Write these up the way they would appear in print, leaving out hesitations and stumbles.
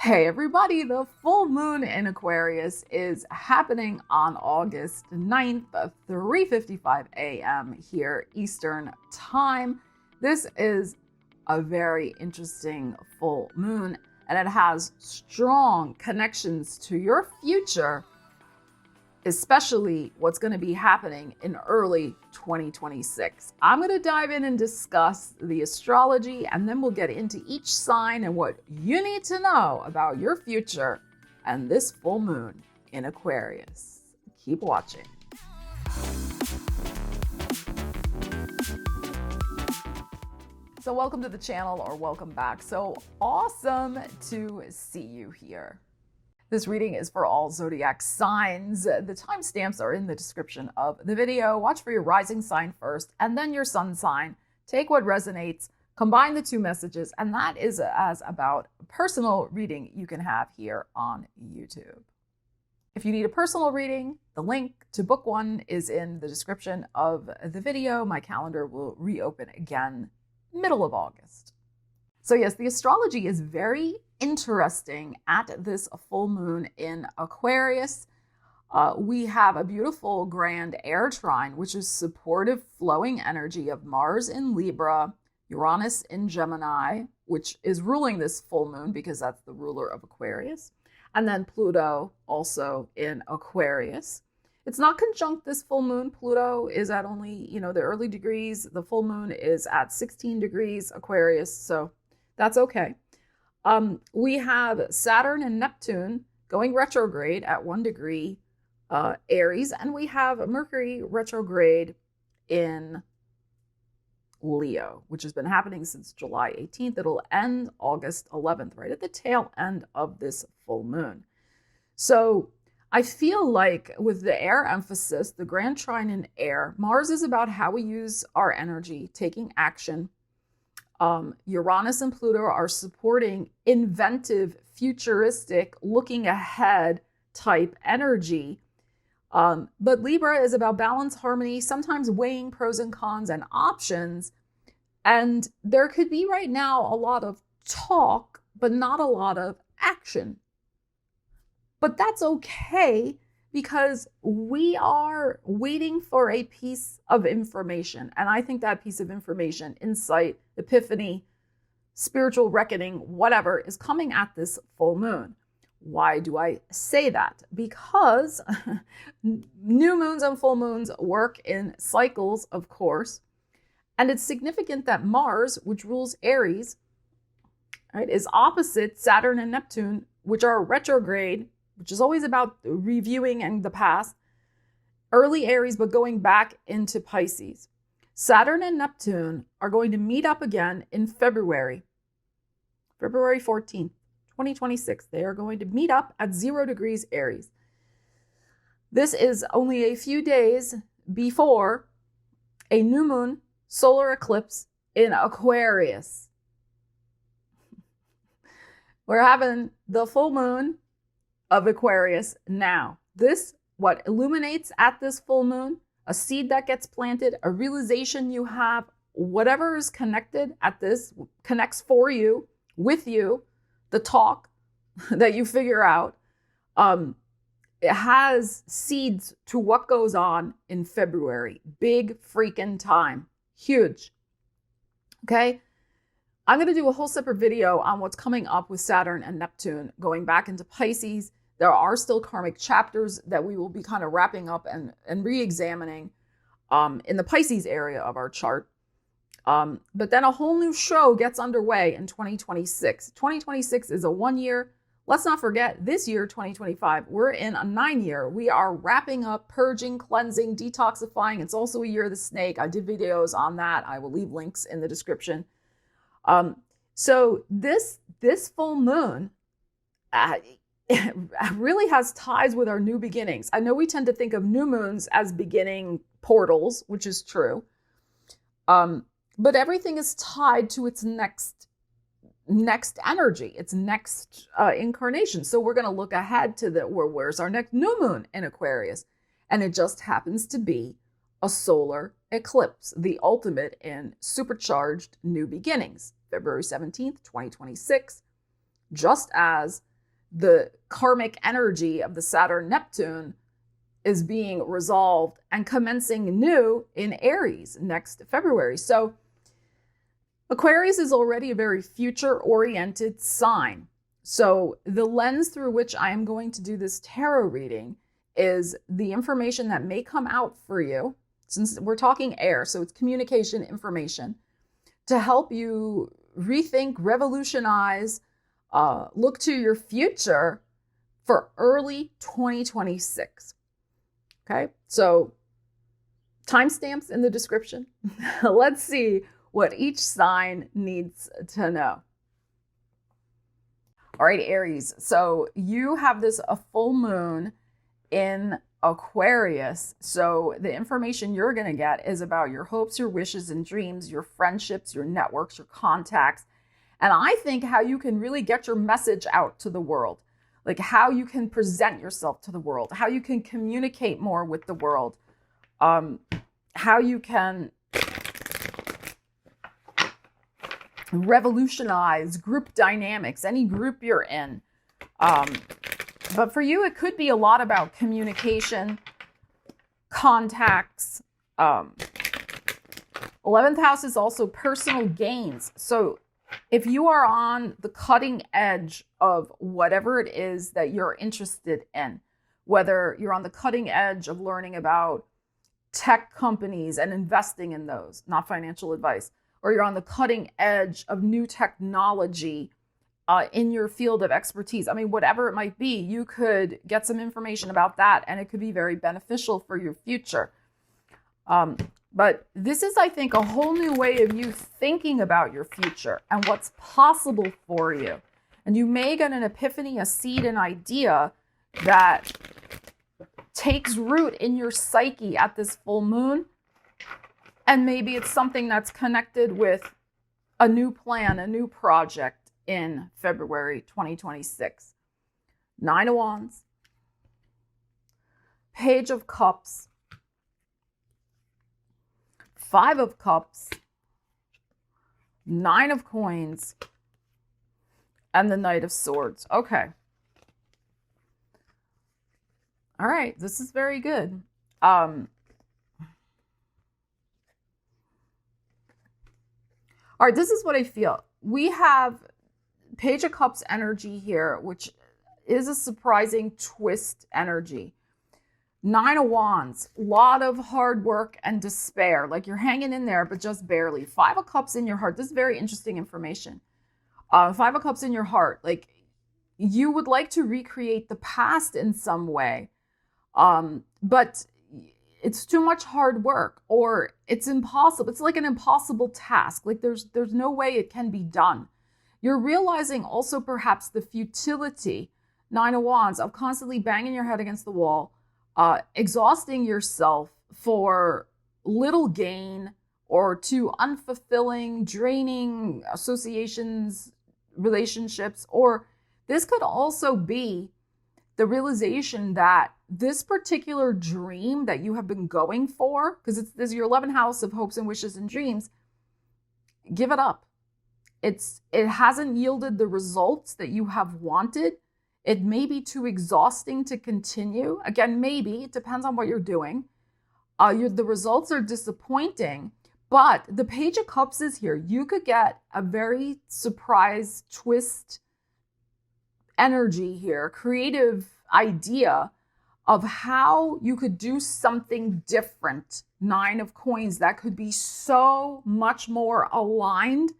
Hey everybody, the full moon in Aquarius is happening on August 9th, 3:55 a.m. here Eastern Time. This is a very interesting full moon, and it has strong connections to your future, especially what's going to be happening in early 2026. I'm going to dive in and discuss the astrology, and then we'll get into each sign and what you need to know about your future and this full moon in Aquarius. Keep watching. So welcome to the channel, or welcome back. So awesome to see you here. This reading is for all zodiac signs. The timestamps are in the description of the video. Watch for your rising sign first and then your sun sign. Take what resonates, combine the two messages, and that is as about a personal reading you can have here on YouTube. If you need a personal reading, the link to book one is in the description of the video. My calendar will reopen again middle of August. So yes, the astrology is very interesting at this full moon in Aquarius. We have a beautiful grand air trine, which is supportive flowing energy of Mars in Libra, Uranus in Gemini, which is ruling this full moon because that's the ruler of Aquarius, and then Pluto also in Aquarius. It's not conjunct this full moon. Pluto is at only, the early degrees. The full moon is at 16 degrees Aquarius, so that's okay. We have Saturn and Neptune going retrograde at 1 degree Aries, and we have Mercury retrograde in Leo, which has been happening since July 18th. It'll end August 11th, right at the tail end of this full moon. So I feel like with the air emphasis, the grand trine in air, Mars is about how we use our energy, taking action. Uranus and Pluto are supporting inventive, futuristic, looking ahead type energy. But Libra is about balance, harmony, sometimes weighing pros and cons and options. And there could be right now a lot of talk, but not a lot of action. But that's okay, because we are waiting for a piece of information. And I think that piece of information, insight, epiphany, spiritual reckoning, whatever, is coming at this full moon. Why do I say that? Because new moons and full moons work in cycles, of course. And it's significant that Mars, which rules Aries, right, is opposite Saturn and Neptune, which are retrograde, which is always about reviewing and the past. Early Aries, but going back into Pisces. Saturn and Neptune are going to meet up again in February 14th, 2026. They are going to meet up at 0 degrees Aries. This is only a few days before a new moon solar eclipse in Aquarius. We're having the full moon of Aquarius now. This, what illuminates at this full moon, a seed that gets planted, a realization you have, whatever is connected at this, connects for you, with you, the talk that you figure out, it has seeds to what goes on in February. Big freaking time. Huge. Okay? I'm going to do a whole separate video on what's coming up with Saturn and Neptune going back into Pisces. There are still karmic chapters that we will be kind of wrapping up and re-examining in the Pisces area of our chart. But then a whole new show gets underway in 2026. 2026 is a 1 year. Let's not forget, this year, 2025, we're in a 9 year. We are wrapping up, purging, cleansing, detoxifying. It's also a year of the snake. I did videos on that. I will leave links in the description. So this full moon really has ties with our new beginnings. I know we tend to think of new moons as beginning portals, which is true. But everything is tied to its next energy, its next incarnation. So we're going to look ahead to where's our next new moon in Aquarius. And it just happens to be a solar eclipse, the ultimate in supercharged new beginnings, February 17th, 2026, just as the karmic energy of the Saturn-Neptune is being resolved and commencing new in Aries next February. So Aquarius is already a very future-oriented sign. So the lens through which I am going to do this tarot reading is the information that may come out for you, since we're talking air, so it's communication information, to help you rethink, revolutionize, look to your future for early 2026. Okay, so timestamps in the description. Let's see what each sign needs to know. All right, Aries. So you have a full moon in Aquarius. So the information you're going to get is about your hopes, your wishes and dreams, your friendships, your networks, your contacts. And I think how you can really get your message out to the world, like how you can present yourself to the world, how you can communicate more with the world, how you can revolutionize group dynamics, any group you're in. But for you, it could be a lot about communication, contacts. 11th house is also personal gains. So if you are on the cutting edge of whatever it is that you're interested in, whether you're on the cutting edge of learning about tech companies and investing in those, not financial advice, or you're on the cutting edge of new technology in your field of expertise. I mean, whatever it might be, you could get some information about that, and it could be very beneficial for your future. But this is, I think, a whole new way of you thinking about your future and what's possible for you. And you may get an epiphany, a seed, an idea that takes root in your psyche at this full moon. And maybe it's something that's connected with a new plan, a new project in February 2026. 9 of Wands, Page of Cups, 5 of Cups, 9 of Coins, and the Knight of Swords. Okay. All right, this is very good. All right, this is what I feel. We have Page of Cups energy here, which is a surprising twist energy. 9 of Wands, a lot of hard work and despair. Like you're hanging in there, but just barely. 5 of Cups in your heart. This is very interesting information. 5 of Cups in your heart. Like you would like to recreate the past in some way. But it's too much hard work, or it's impossible. It's like an impossible task. Like there's no way it can be done. You're realizing also perhaps the futility, 9 of Wands, of constantly banging your head against the wall, exhausting yourself for little gain or to unfulfilling, draining associations, relationships. Or this could also be the realization that this particular dream that you have been going for, because this is your 11th house of hopes and wishes and dreams, give it up. It hasn't yielded the results that you have wanted. It may be too exhausting to continue. Again, maybe. It depends on what you're doing. The results are disappointing, but the Page of Cups is here. You could get a very surprise twist energy here, creative idea of how you could do something different. 9 of Coins, that could be so much more aligned,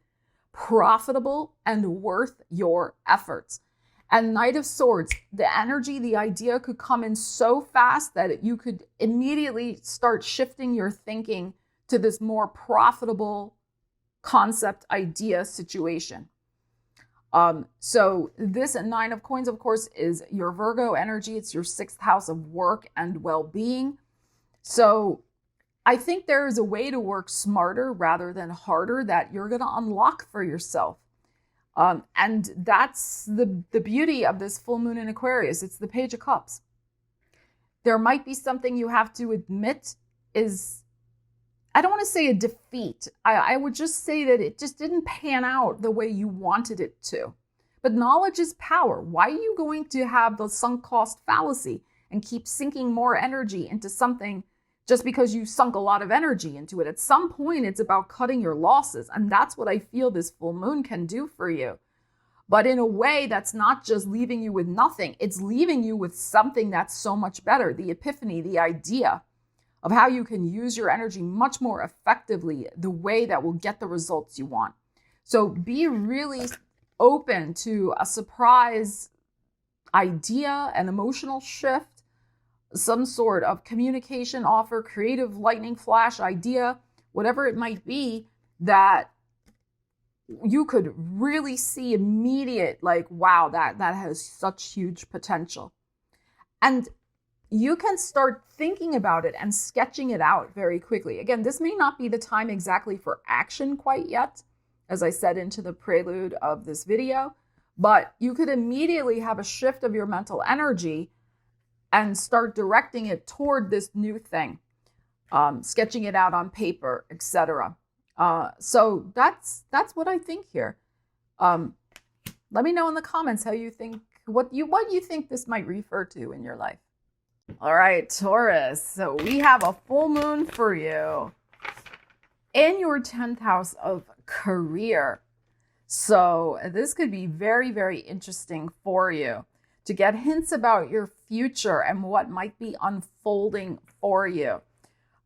profitable, and worth your efforts. And Knight of Swords, the energy, the idea could come in so fast that you could immediately start shifting your thinking to this more profitable concept, idea, situation. So this 9 of Coins, of course, is your Virgo energy. It's your 6th house of work and well-being. So I think there is a way to work smarter rather than harder that you're going to unlock for yourself. And that's the beauty of this full moon in Aquarius. It's the Page of Cups. There might be something you have to admit is, I don't want to say a defeat. I would just say that it just didn't pan out the way you wanted it to. But knowledge is power. Why are you going to have the sunk cost fallacy and keep sinking more energy into something just because you sunk a lot of energy into it? At some point, it's about cutting your losses. And that's what I feel this full moon can do for you. But in a way that's not just leaving you with nothing. It's leaving you with something that's so much better. The epiphany, the idea of how you can use your energy much more effectively, the way that will get the results you want. So be really open to a surprise idea, an emotional shift, some sort of communication offer, creative lightning flash idea, whatever it might be, that you could really see immediate, like, wow, that has such huge potential. And you can start thinking about it and sketching it out very quickly. Again, this may not be the time exactly for action quite yet, as I said into the prelude of this video, but you could immediately have a shift of your mental energy and start directing it toward this new thing, sketching it out on paper, etc. So that's what I think here. Let me know in the comments how you think, what you think this might refer to in your life. All right, Taurus. So we have a full moon for you in your 10th house of career. So this could be very, very interesting for you to get hints about your future and what might be unfolding for you.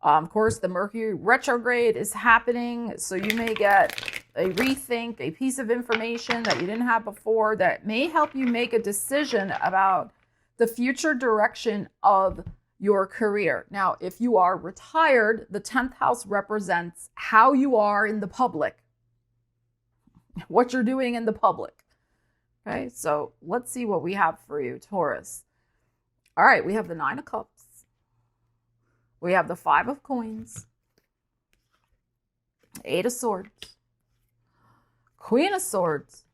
Of course, the Mercury retrograde is happening, so you may get a rethink, a piece of information that you didn't have before that may help you make a decision about the future direction of your career. Now, if you are retired, the 10th house represents how you are in the public, what you're doing in the public. Okay, so let's see what we have for you, Taurus. All right, we have the 9 of Cups. We have the 5 of Coins, 8 of Swords, Queen of Swords,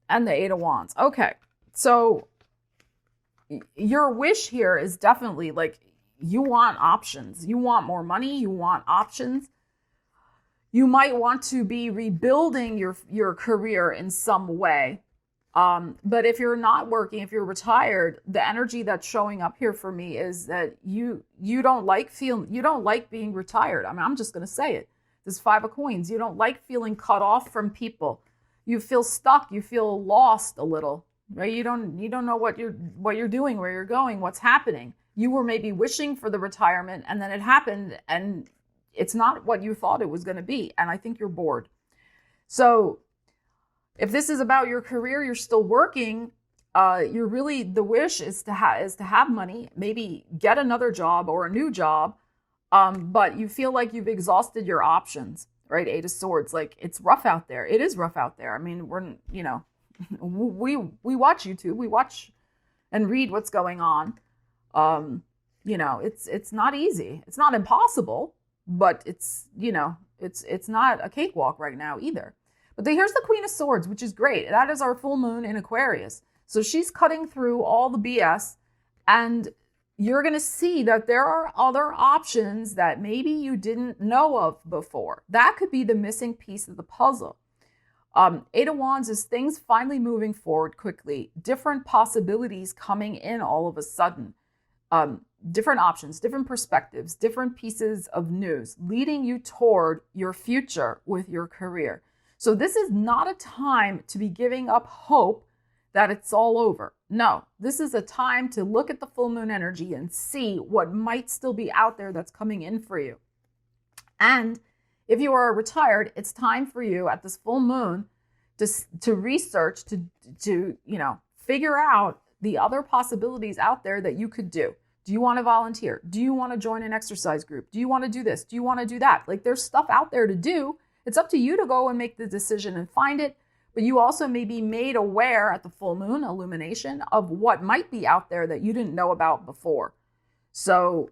and the 8 of Wands. Okay, so your wish here is definitely like you want options. You want more money. You want options. You might want to be rebuilding your career in some way. But if you're not working, if you're retired, the energy that's showing up here for me is that you don't like being retired. I mean, I'm just going to say it. This 5 of Coins, you don't like feeling cut off from people. You feel stuck. You feel lost a little, right? You don't know what you're doing, where you're going, what's happening. You were maybe wishing for the retirement, and then it happened, and it's not what you thought it was going to be. And I think you're bored. So if this is about your career, you're still working, you're really, the wish is to have money, maybe get another job or a new job, but you feel like you've exhausted your options, right? 8 of Swords, like it's rough out there. It is rough out there. I mean, we watch YouTube, we watch and read what's going on. It's not easy. It's not impossible, but it's not a cakewalk right now either. But here's the Queen of Swords, which is great. That is our full moon in Aquarius. So she's cutting through all the BS, and you're going to see that there are other options that maybe you didn't know of before. That could be the missing piece of the puzzle. 8 of Wands is things finally moving forward quickly, different possibilities coming in all of a sudden, different options, different perspectives, different pieces of news leading you toward your future with your career. So this is not a time to be giving up hope that it's all over. No, this is a time to look at the full moon energy and see what might still be out there that's coming in for you. And if you are retired, it's time for you at this full moon to research, to figure out the other possibilities out there that you could do. Do you want to volunteer? Do you want to join an exercise group? Do you want to do this? Do you want to do that? Like, there's stuff out there to do. It's up to you to go and make the decision and find it, but you also may be made aware at the full moon illumination of what might be out there that you didn't know about before. So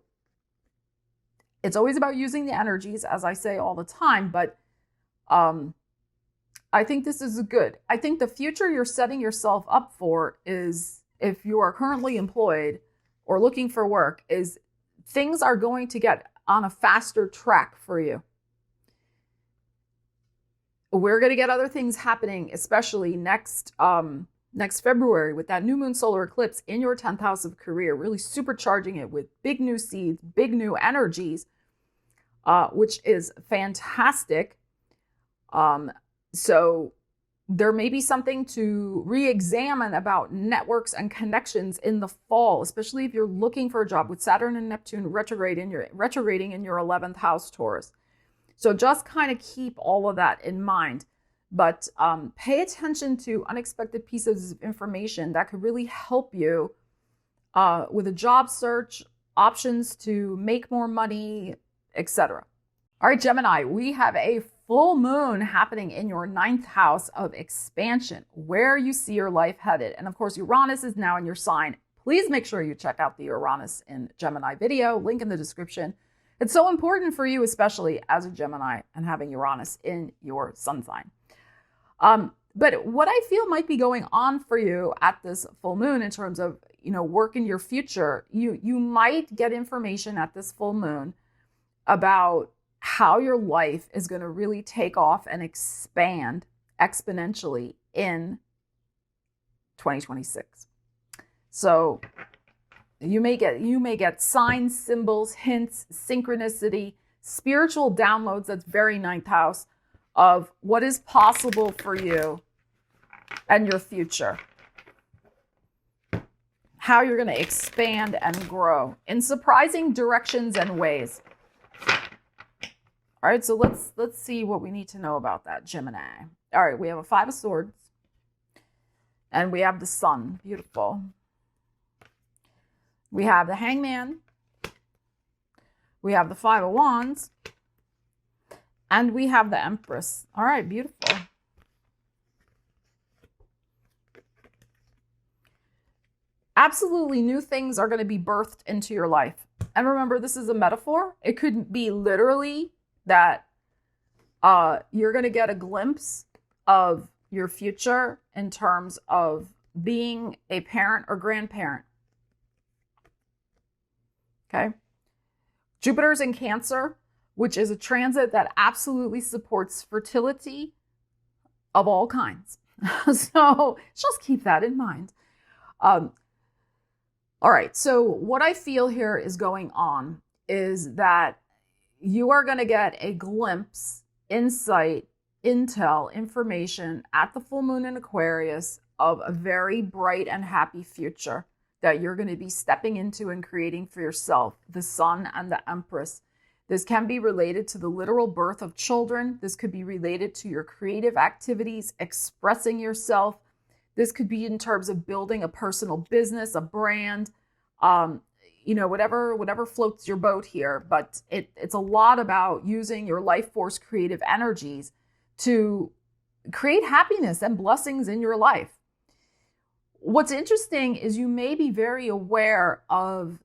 it's always about using the energies, as I say all the time, but I think this is good. I think the future you're setting yourself up for is, if you are currently employed or looking for work, is things are going to get on a faster track for you. we're going to get other things happening, especially next February with that new moon solar eclipse in your 10th house of career, really supercharging it with big new seeds, big new energies, which is fantastic. So there may be something to re-examine about networks and connections in the fall, especially if you're looking for a job with Saturn and Neptune retrograding in your 11th house, Taurus. So just kind of keep all of that in mind. But pay attention to unexpected pieces of information that could really help you with a job search, options to make more money, etc. All right, Gemini, we have a full moon happening in your 9th house of expansion, where you see your life headed. And of course, Uranus is now in your sign. Please make sure you check out the Uranus in Gemini video, link in the description. It's so important for you, especially as a Gemini and having Uranus in your sun sign. But what I feel might be going on for you at this full moon in terms of, work in your future, you might get information at this full moon about how your life is going to really take off and expand exponentially in 2026. So you may get signs, symbols, hints, synchronicity, spiritual downloads. That's very 9th house of what is possible for you and your future. How you're going to expand and grow in surprising directions and ways. All right, so let's see what we need to know about that, Gemini. All right, we have a 5 of Swords. And we have the Sun. Beautiful. We have the Hangman. We have the 5 of Wands. And we have the Empress. All right, beautiful. Absolutely new things are going to be birthed into your life. And remember, this is a metaphor. It could be literally that you're going to get a glimpse of your future in terms of being a parent or grandparent. Okay. Jupiter's in Cancer, which is a transit that absolutely supports fertility of all kinds. So just keep that in mind. All right. So what I feel here is going on is that you are going to get a glimpse, insight, intel, information at the full moon in Aquarius of a very bright and happy future that you're going to be stepping into and creating for yourself, the Sun and the Empress. This can be related to the literal birth of children. This could be related to your creative activities, expressing yourself. This could be in terms of building a personal business, a brand, whatever floats your boat here. But it's a lot about using your life force creative energies to create happiness and blessings in your life. What's interesting is you may be very aware of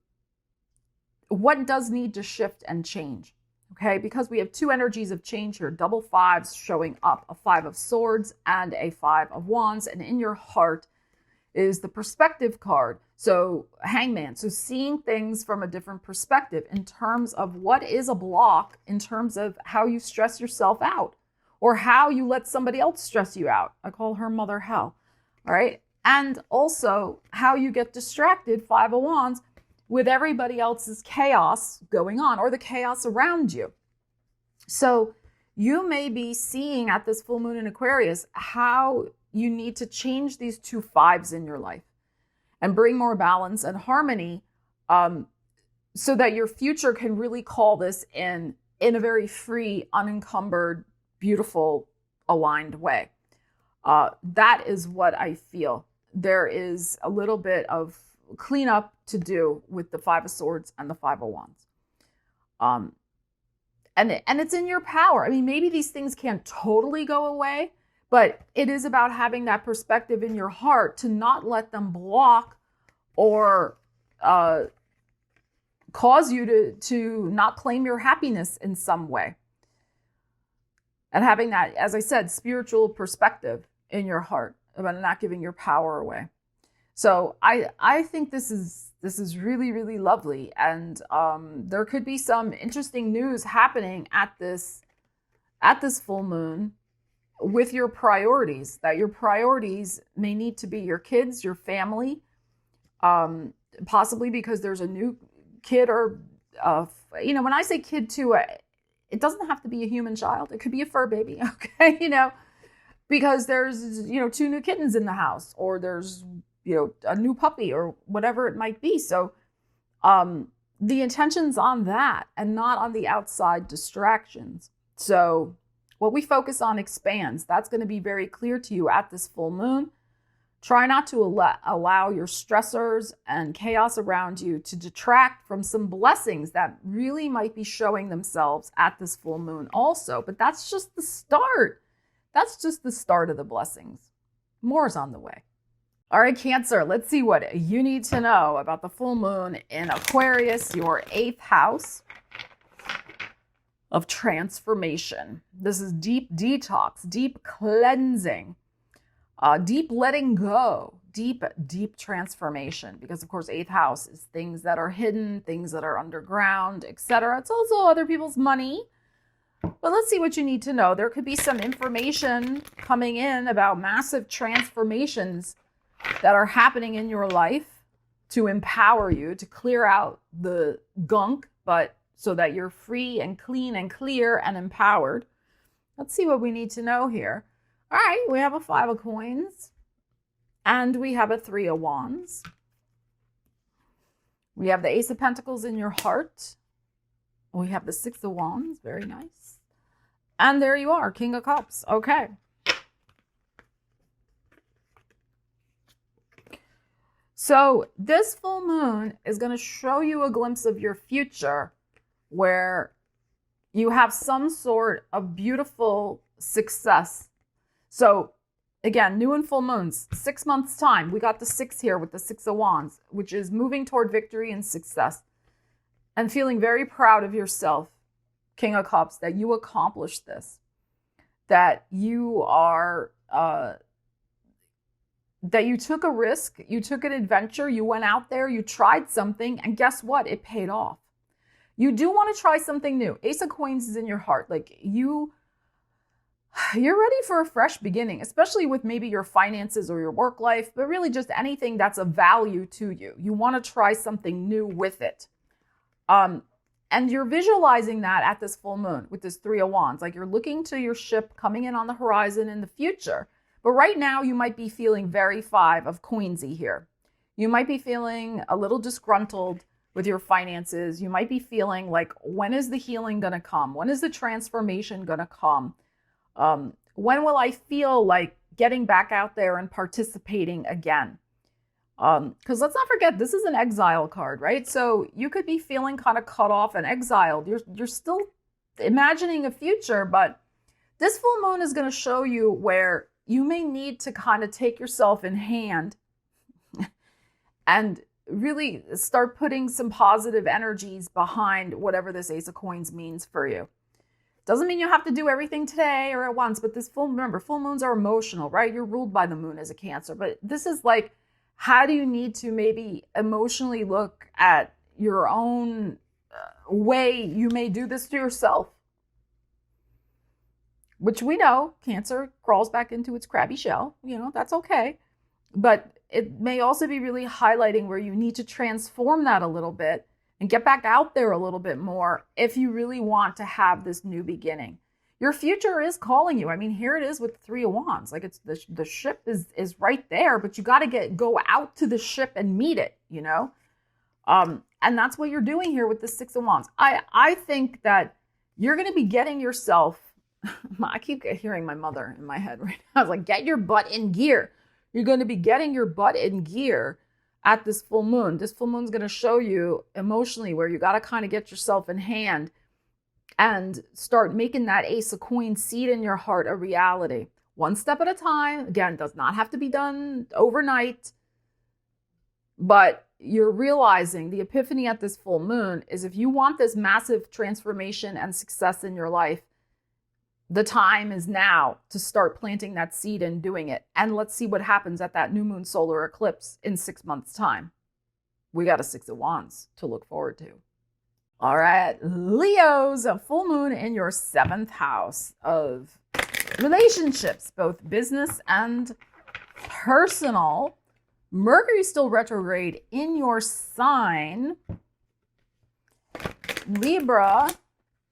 what does need to shift and change, okay? Because we have 2 energies of change here, double 5s showing up, a 5 of Swords and a 5 of Wands. And in your heart is the perspective card. So Hangman, so seeing things from a different perspective in terms of what is a block, in terms of how you stress yourself out or how you let somebody else stress you out. I call her Mother Hell, all right? And also how you get distracted, 5 of Wands, with everybody else's chaos going on or the chaos around you. So you may be seeing at this full moon in Aquarius how you need to change these 2 5s in your life and bring more balance and harmony so that your future can really call this in a very free, unencumbered, beautiful, aligned way. That is what I feel. There is a little bit of cleanup to do with the 5 of Swords and the 5 of Wands. And it's in your power. I mean, maybe these things can't totally go away, but it is about having that perspective in your heart to not let them block or cause you to not claim your happiness in some way. And having that, as I said, spiritual perspective in your heart about not giving your power away. So I think this is really, really lovely. And there could be some interesting news happening at this full moon with your priorities, that your priorities may need to be your kids, your family, possibly because there's a new kid or, when I say kid too, it doesn't have to be a human child. It could be a fur baby, okay? Because there's, 2 new kittens in the house, or there's, a new puppy or whatever it might be. So the intention's on that and not on the outside distractions. So what we focus on expands. That's going to be very clear to you at this full moon. Try not to allow your stressors and chaos around you to detract from some blessings that really might be showing themselves at this full moon also. But that's just the start. That's just the start of the blessings. More is on the way. All right, Cancer, let's see what you need to know about the full moon in Aquarius, your 8th house of transformation. This is deep detox, deep cleansing, deep letting go, deep transformation. Because, of course, 8th house is things that are hidden, things that are underground, etc. It's also other people's money. But let's see what you need to know. There could be some information coming in about massive transformations that are happening in your life to empower you, to clear out the gunk, but so that you're free and clean and clear and empowered. Let's see what we need to know here. All right, we have a 5 of coins and we have a 3 of wands. We have the Ace of Pentacles in your heart. We have the 6 of wands, very nice. And there you are, King of Cups. Okay. So this full moon is going to show you a glimpse of your future where you have some sort of beautiful success. So again, new and full moons, 6 months time. We got the 6 here with the 6 of wands, which is moving toward victory and success and feeling very proud of yourself, King of Cups, that you accomplished this, that you are, that you took a risk, you took an adventure, you went out there, you tried something, and guess what? It paid off. You do want to try something new. Ace of Coins is in your heart. Like you're ready for a fresh beginning, especially with maybe your finances or your work life, but really just anything that's of value to you. You want to try something new with it. And you're visualizing that at this full moon with this 3 of wands. Like you're looking to your ship coming in on the horizon in the future. But right now, you might be feeling very 5 of coinsy here. You might be feeling a little disgruntled with your finances. You might be feeling like, when is the healing going to come? When is the transformation going to come? When will I feel like getting back out there and participating again? Because let's not forget, this is an exile card, right? So you could be feeling kind of cut off and exiled. You're still imagining a future, but this full moon is going to show you where you may need to kind of take yourself in hand and really start putting some positive energies behind whatever this Ace of Coins means for you. Doesn't mean you have to do everything today or at once, but remember, full moons are emotional, right? You're ruled by the moon as a Cancer, but this is like, how do you need to maybe emotionally look at your own way you may do this to yourself? Which we know, Cancer crawls back into its crabby shell. That's okay. But it may also be really highlighting where you need to transform that a little bit and get back out there a little bit more if you really want to have this new beginning. Your future is calling you. I mean, here it is with 3 of wands. Like it's the ship is right there, but you got to go out to the ship and meet it, And that's what you're doing here with the 6 of wands. I think that you're going to be getting yourself, I keep hearing my mother in my head right now. I was like, get your butt in gear. You're going to be getting your butt in gear at this full moon. This full moon is going to show you emotionally where you got to kind of get yourself in hand and start making that Ace of Coins seed in your heart a reality. One step at a time. Again, does not have to be done overnight. But you're realizing the epiphany at this full moon is if you want this massive transformation and success in your life, the time is now to start planting that seed and doing it. And let's see what happens at that new moon solar eclipse in 6 months' time. We got a 6 of wands to look forward to. All right, Leos, a full moon in your 7th house of Relationships, both business and personal. Mercury still retrograde in your sign. Libra,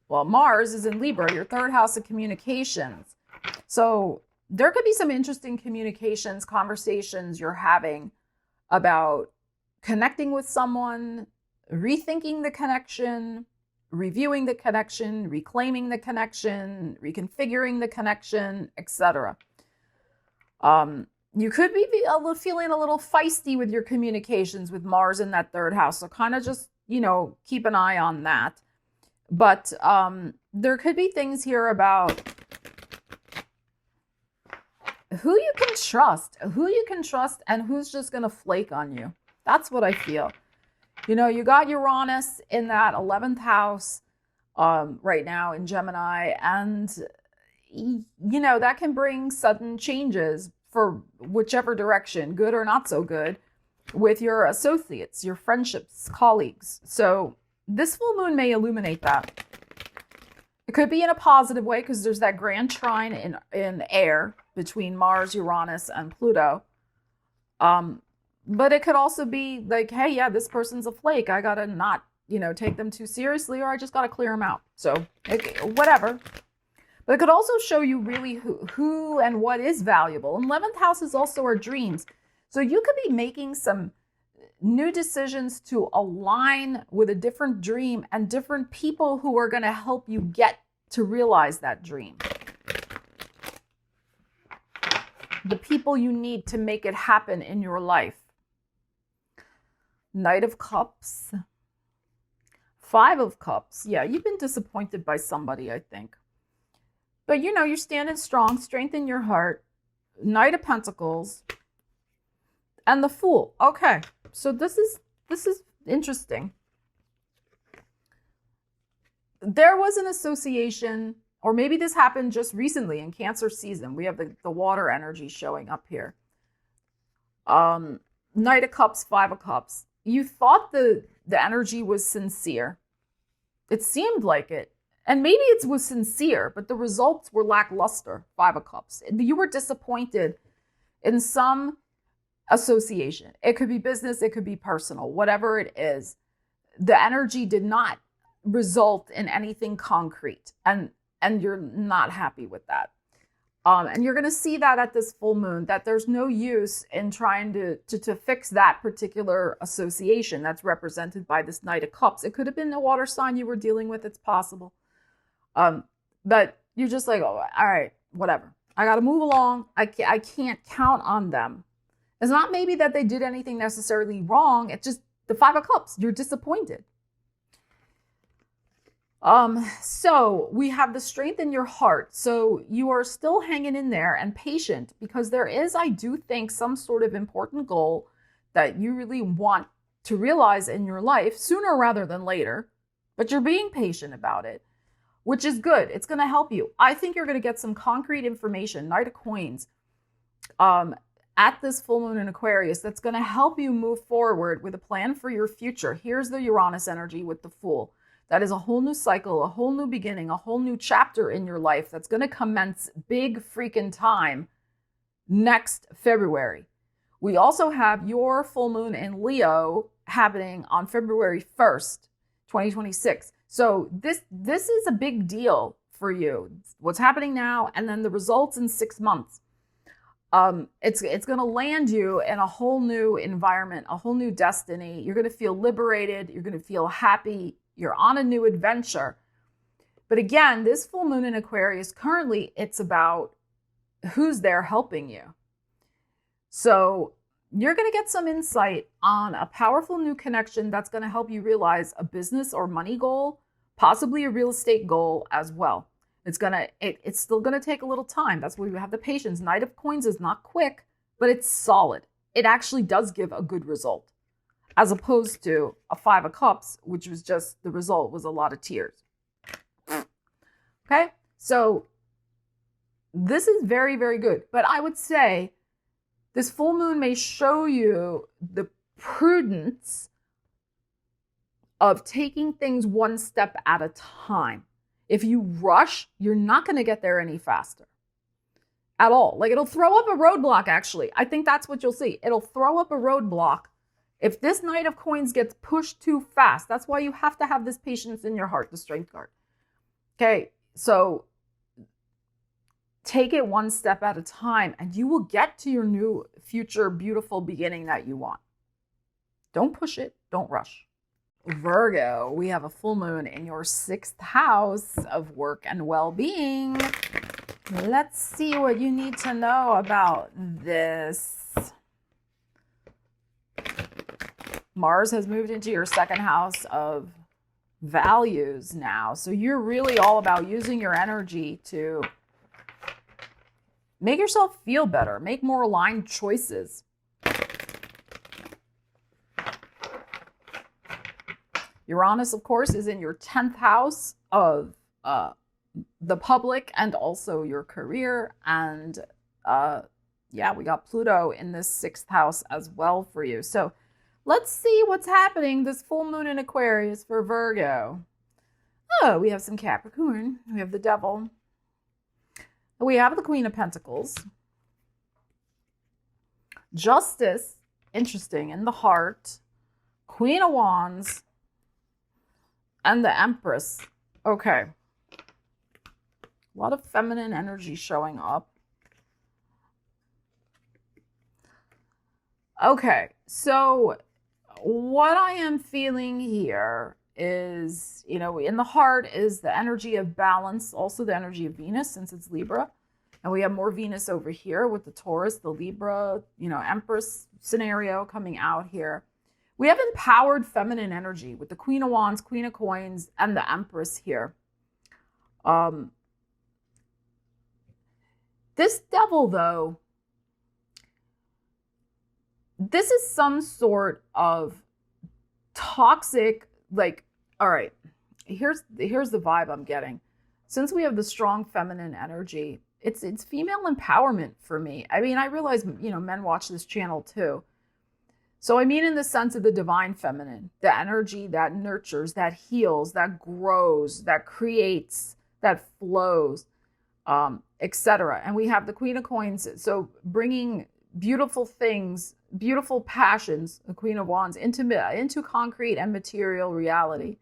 well, Mars is in Libra, your third house of communications. So there could be some interesting communications, conversations you're having about connecting with someone, rethinking the connection, reviewing the connection, reclaiming the connection, reconfiguring the connection, etc. You could be feeling a little feisty with your communications with Mars in that third house. So kind of just, keep an eye on that. But there could be things here about who you can trust and who's just going to flake on you. That's what I feel. You got Uranus in that 11th house right now in Gemini. And, that can bring sudden changes for whichever direction, good or not so good, with your associates, your friendships, colleagues. So this full moon may illuminate that. It could be in a positive way because there's that grand trine in air between Mars, Uranus, and Pluto. But it could also be like, hey, yeah, this person's a flake. I got to not, take them too seriously, or I just got to clear them out. So whatever. But it could also show you really who and what is valuable. And 11th house is also our dreams. So you could be making some new decisions to align with a different dream and different people who are going to help you get to realize that dream. The people you need to make it happen in your life. Knight of Cups. 5 of Cups. Yeah, you've been disappointed by somebody, I think. But you're standing strong, strengthen your heart. Knight of Pentacles. And the Fool. Okay, so this is interesting. There was an association, or maybe this happened just recently in Cancer season. We have the water energy showing up here. Knight of Cups, 5 of Cups. You thought the energy was sincere. It seemed like it. And maybe it was sincere, but the results were lackluster, 5 of Cups. You were disappointed in some association. It could be business, it could be personal, whatever it is. The energy did not result in anything concrete, and you're not happy with that. And you're going to see that at this full moon, that there's no use in trying to fix that particular association that's represented by this Knight of Cups. It could have been a water sign you were dealing with. It's possible. But you're just like, oh, all right, whatever. I got to move along. I can't count on them. It's not maybe that they did anything necessarily wrong. It's just the 5 of Cups. You're disappointed. So we have the strength in your heart. So you are still hanging in there and patient, because there is, I do think, some sort of important goal that you really want to realize in your life sooner rather than later, but you're being patient about it, which is good. It's going to help you. I think you're going to get some concrete information, Knight of Coins, at this full moon in Aquarius, that's going to help you move forward with a plan for your future. Here's the Uranus energy with the Fool. That is a whole new cycle, a whole new beginning, a whole new chapter in your life that's going to commence big freaking time next February. We also have your full moon in Leo happening on February 1st, 2026. So this is a big deal for you. What's happening now, and then the results in 6 months. It's going to land you in a whole new environment, a whole new destiny. You're going to feel liberated. You're going to feel happy. You're on a new adventure. But again, this full moon in Aquarius, currently it's about who's there helping you. So you're going to get some insight on a powerful new connection that's going to help you realize a business or money goal, possibly a real estate goal as well. It's still going to take a little time. That's why we have the patience. Knight of Coins is not quick, but it's solid. It actually does give a good result, as opposed to a 5 of Cups, which was just, the result was a lot of tears. Okay, so this is very, very good. But I would say this full moon may show you the prudence of taking things one step at a time. If you rush, you're not going to get there any faster. at all. Like, it'll throw up a roadblock, actually. I think that's what you'll see. It'll throw up a roadblock if this Knight of Coins gets pushed too fast. That's why you have to have this patience in your heart, the Strength card. Okay, so take it one step at a time, and you will get to your new future beautiful beginning that you want. Don't push it. Don't rush. Virgo, we have a full moon in your 6th house of work and well-being. Let's see what you need to know about this. Mars has moved into your 2nd house of values now. So you're really all about using your energy to make yourself feel better, make more aligned choices. Uranus, of course, is in your 10th house of the public and also your career. And yeah, we got Pluto in this 6th house as well for you. So let's see what's happening this full moon in Aquarius for Virgo. Oh, we have some Capricorn. We have the Devil. We have the Queen of Pentacles. Justice, interesting, in the heart. Queen of Wands. And the Empress. Okay. A lot of feminine energy showing up. Okay, so what I am feeling here is, you know, in the heart is the energy of balance, also the energy of Venus, since it's Libra. And we have more Venus over here with the Taurus, the Libra, you know, Empress scenario coming out here. We have empowered feminine energy with the Queen of Wands, Queen of Coins, and the Empress here. This Devil, though, this is some sort of toxic, like, all right, here's the vibe I'm getting. Since we have the strong feminine energy, it's female empowerment for me. I mean, I realize, you know, men watch this channel too. So I mean in the sense of the divine feminine, the energy that nurtures, that heals, that grows, that creates, that flows, etc. And we have the Queen of Coins, so bringing beautiful things, beautiful passions, the Queen of Wands, into concrete and material reality.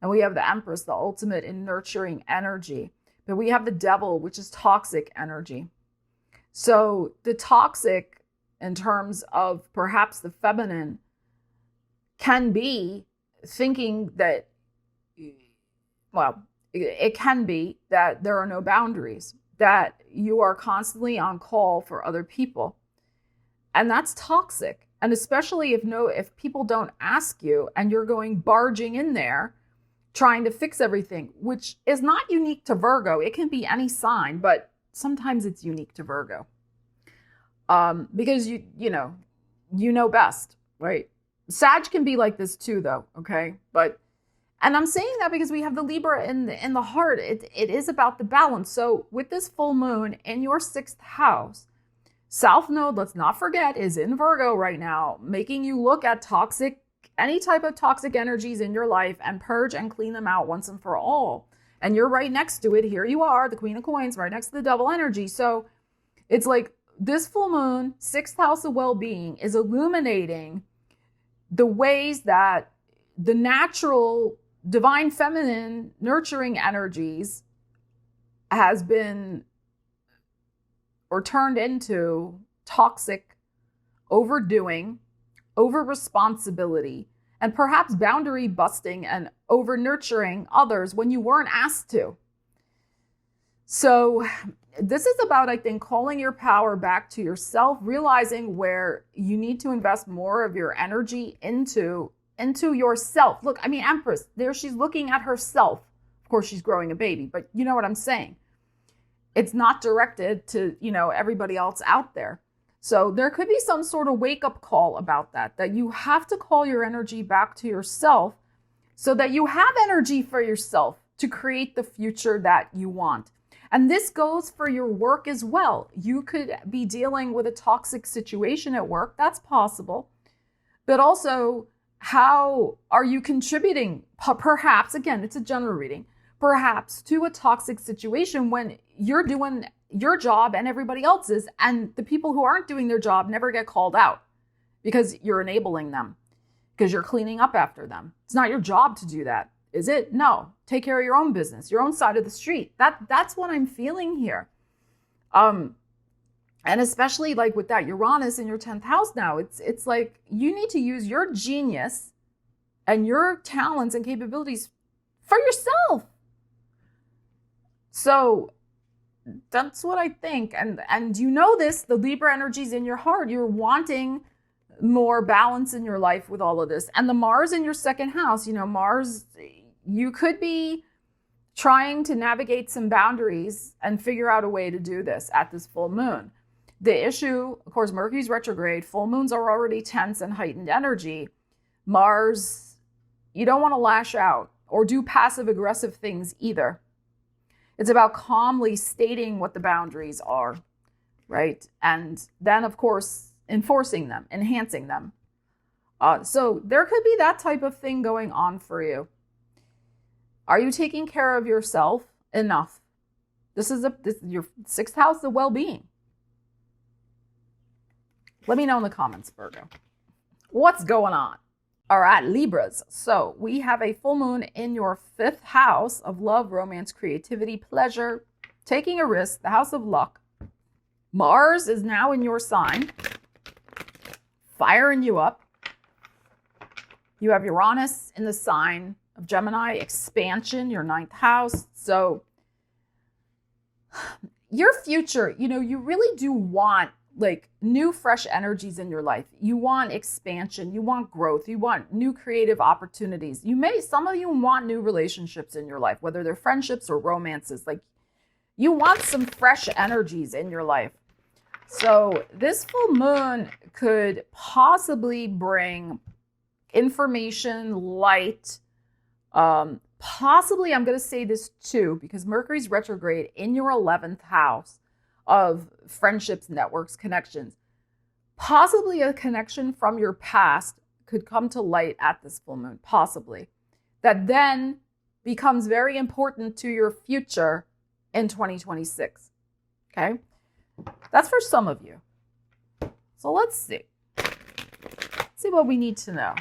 And we have the Empress, the ultimate in nurturing energy. But we have the Devil, which is toxic energy. So the toxic, in terms of perhaps the feminine, can be thinking that, well, it can be that there are no boundaries, that you are constantly on call for other people. And that's toxic. And especially if people don't ask you and you're going barging in there trying to fix everything, which is not unique to Virgo. It can be any sign, but sometimes it's unique to Virgo. Because you know best, right? Sag can be like this too, though. Okay. And I'm saying that because we have the Libra in the heart. It is about the balance. So with this full moon in your 6th house, South Node, let's not forget, is in Virgo right now, making you look at any type of toxic energies in your life and purge and clean them out once and for all. And you're right next to it. Here you are, the Queen of Coins, right next to the Devil energy. So it's like this full moon, 6th house of well-being, is illuminating the ways that the natural divine feminine nurturing energies has been or turned into toxic overdoing, over responsibility, and perhaps boundary busting and over nurturing others when you weren't asked to. So this is about, I think, calling your power back to yourself, realizing where you need to invest more of your energy into yourself. Look, I mean, Empress, there she's looking at herself. Of course, she's growing a baby, but you know what I'm saying. It's not directed to, everybody else out there. So there could be some sort of wake-up call about that you have to call your energy back to yourself so that you have energy for yourself to create the future that you want. And this goes for your work as well. You could be dealing with a toxic situation at work. That's possible. But also, how are you contributing? Perhaps, again, it's a general reading. perhaps to a toxic situation when you're doing your job and everybody else's, and the people who aren't doing their job never get called out because you're enabling them, because you're cleaning up after them. It's not your job to do that, is it? No. Take care of your own business, your own side of the street. That's what I'm feeling here. And especially like with that Uranus in your 10th house now, it's like you need to use your genius and your talents and capabilities for yourself. So that's what I think. And you know this, the Libra energy's in your heart. You're wanting more balance in your life with all of this. And the Mars in your second house, Mars, you could be trying to navigate some boundaries and figure out a way to do this at this full moon. The issue, of course, Mercury's retrograde, full moons are already tense and heightened energy. Mars, you don't want to lash out or do passive aggressive things either. It's about calmly stating what the boundaries are, right? And then, of course, enforcing them, enhancing them. So there could be that type of thing going on for you. Are you taking care of yourself enough? This is your 6th house of well-being. Let me know in the comments, Virgo. What's going on? All right, Libras. So we have a full moon in your 5th house of love, romance, creativity, pleasure, taking a risk, the house of luck. Mars is now in your sign, firing you up. You have Uranus in the sign of Gemini, expansion, your 9th house. So your future, you really do want like new, fresh energies in your life. You want expansion, you want growth, you want new creative opportunities. Some of you want new relationships in your life, whether they're friendships or romances. Like you want some fresh energies in your life. So this full moon could possibly bring information, light, possibly, I'm going to say this too, because Mercury's retrograde in your 11th house of friendships, networks, connections. Possibly a connection from your past could come to light at this full moon, possibly. That then becomes very important to your future in 2026. Okay? That's for some of you. So let's see. Let's see what we need to know.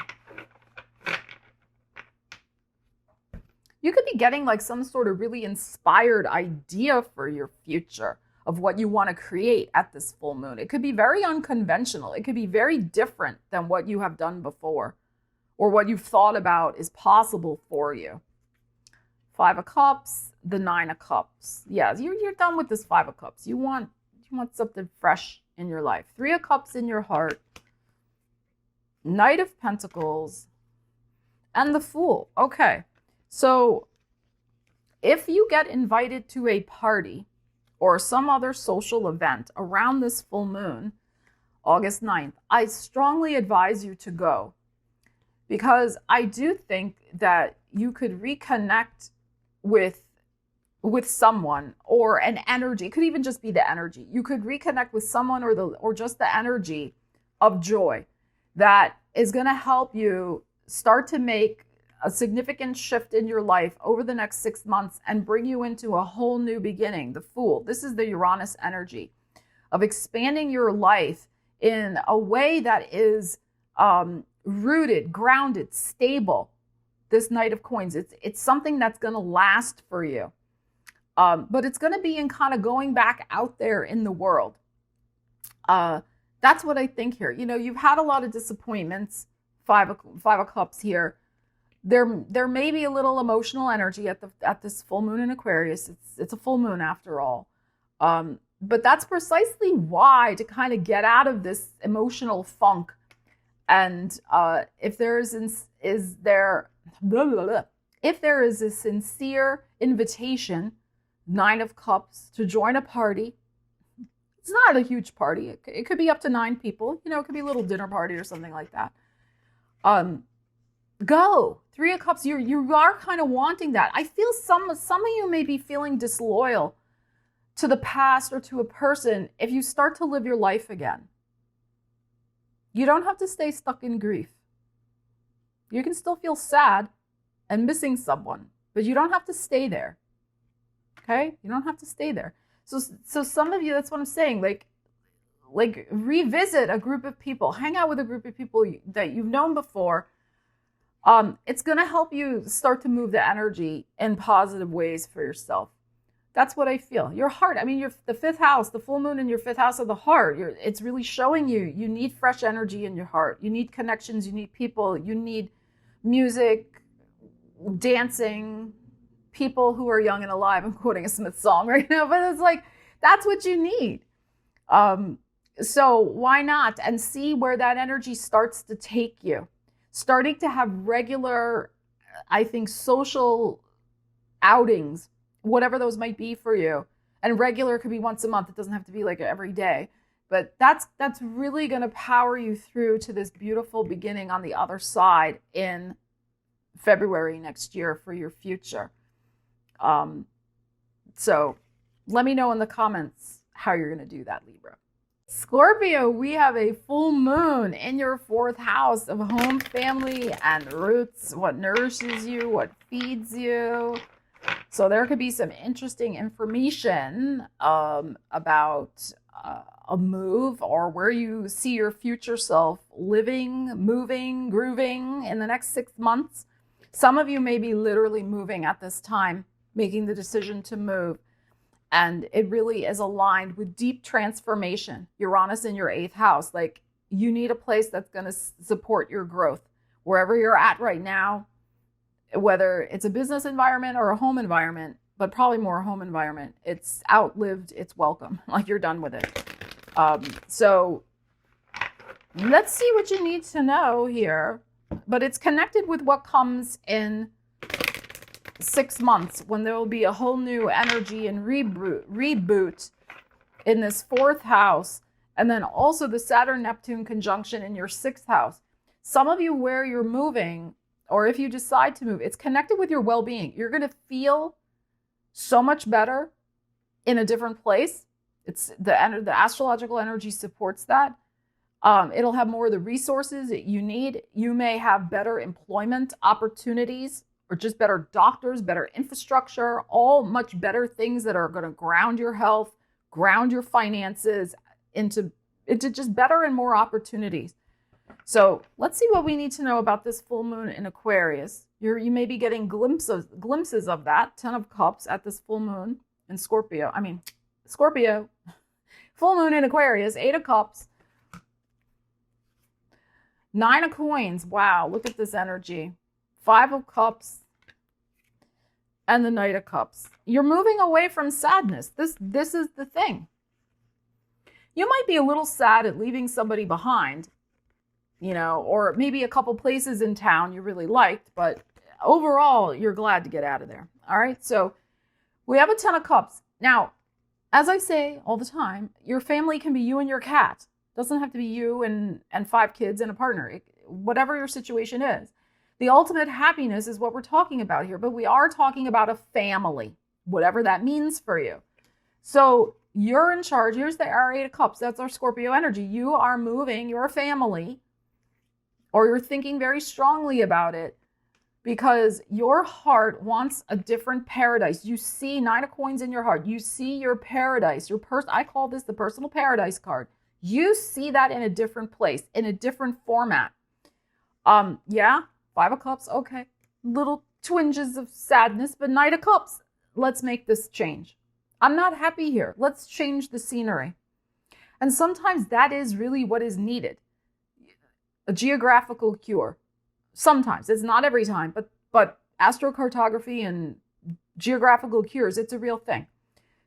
You could be getting like some sort of really inspired idea for your future of what you want to create at this full moon. It could be very unconventional. It could be very different than what you have done before or what you've thought about is possible for you. 5 of Cups, the 9 of Cups. Yeah, you're done with this 5 of Cups. You want something fresh in your life. 3 of Cups in your heart. Knight of Pentacles and the Fool. Okay, so if you get invited to a party or some other social event around this full moon, August 9th, I strongly advise you to go, because I do think that you could reconnect with someone or an energy. It could even just be the energy. You could reconnect with someone or just the energy of joy that is going to help you start to make a significant shift in your life over the next 6 months and bring you into a whole new beginning. The Fool. This is the Uranus energy of expanding your life in a way that is rooted, grounded, stable. This Knight of Coins. It's something that's going to last for you. But it's going to be in kind of going back out there in the world. That's what I think here. You've had a lot of disappointments. 5 of Cups here. There may be a little emotional energy at this full moon in Aquarius. It's a full moon after all. But that's precisely why, to kind of get out of this emotional funk. And if there is a sincere invitation, 9 of Cups, to join a party. It's not a huge party. It could be up to 9 people. It could be a little dinner party or something like that. Go. 3 of Cups, you are kind of wanting that. I feel some of you may be feeling disloyal to the past or to a person if you start to live your life again. You don't have to stay stuck in grief. You can still feel sad and missing someone but you don't have to stay there. Okay? You don't have to stay there. So some of you, that's what I'm saying, like revisit a group of people, hang out with a group of people that you've known before. It's going to help you start to move the energy in positive ways for yourself. That's what I feel. Your heart, I mean, the fifth house, the full moon in your fifth house of the heart, it's really showing you need fresh energy in your heart. You need connections. You need people. You need music, dancing, people who are young and alive. I'm quoting a Smith song right now, but it's like, that's what you need. So why not? And see where that energy starts to take you. Starting to have regular, I think, social outings, whatever those might be for you. And regular could be once a month. It doesn't have to be like every day. But that's really going to power you through to this beautiful beginning on the other side in February next year for your future. So let me know in the comments how you're going to do that, Libra. Scorpio, we have a full moon in your fourth house of home, family, and roots. What nourishes you, what feeds you. So there could be some interesting information about a move or where you see your future self living, moving, grooving in the next 6 months. Some of you may be literally moving at this time, making the decision to move. And it really is aligned with deep transformation. Uranus in your eighth house. Like, you need a place that's going to support your growth. Wherever you're at right now, whether it's a business environment or a home environment, but probably more a home environment, it's outlived its welcome. Like, you're done with it. So let's see what you need to know here. But it's connected with what comes in 6 months, when there will be a whole new energy and reboot in this fourth house. And then also the Saturn-Neptune conjunction in your sixth house. Some of you, where you're moving, or if you decide to move, it's connected with your well-being. You're going to feel so much better in a different place. It's the astrological energy supports that. It'll have more of the resources that you need. You may have better employment opportunities, or just better doctors, better infrastructure, all much better things that are going to ground your health, ground your finances into just better and more opportunities. So let's see what we need to know about this full moon in Aquarius. You may be getting glimpses of that. 10 of Cups at this full moon in Scorpio. Scorpio. Full moon in Aquarius, 8 of Cups. 9 of Coins. Wow, look at this energy. 5 of Cups and the Knight of Cups. You're moving away from sadness. This is the thing. You might be a little sad at leaving somebody behind, or maybe a couple places in town you really liked, but overall, you're glad to get out of there. All right, so we have a 10 of Cups. Now, as I say all the time, your family can be you and your cat. It doesn't have to be you and 5 kids and a partner. Whatever your situation is. The ultimate happiness is what we're talking about here, but we are talking about a family, whatever that means for you. So you're in charge. Here's the Eight of Cups. That's our Scorpio energy. You are moving your family, or you're thinking very strongly about it, because your heart wants a different paradise. You see 9 of Coins in your heart. You see your paradise. I call this the personal paradise card. You see that in a different place, in a different format. Yeah. 5 of Cups, okay. Little twinges of sadness, but Knight of Cups, let's make this change. I'm not happy here. Let's change the scenery. And sometimes that is really what is needed. A geographical cure. Sometimes. It's not every time, but astrocartography and geographical cures, it's a real thing.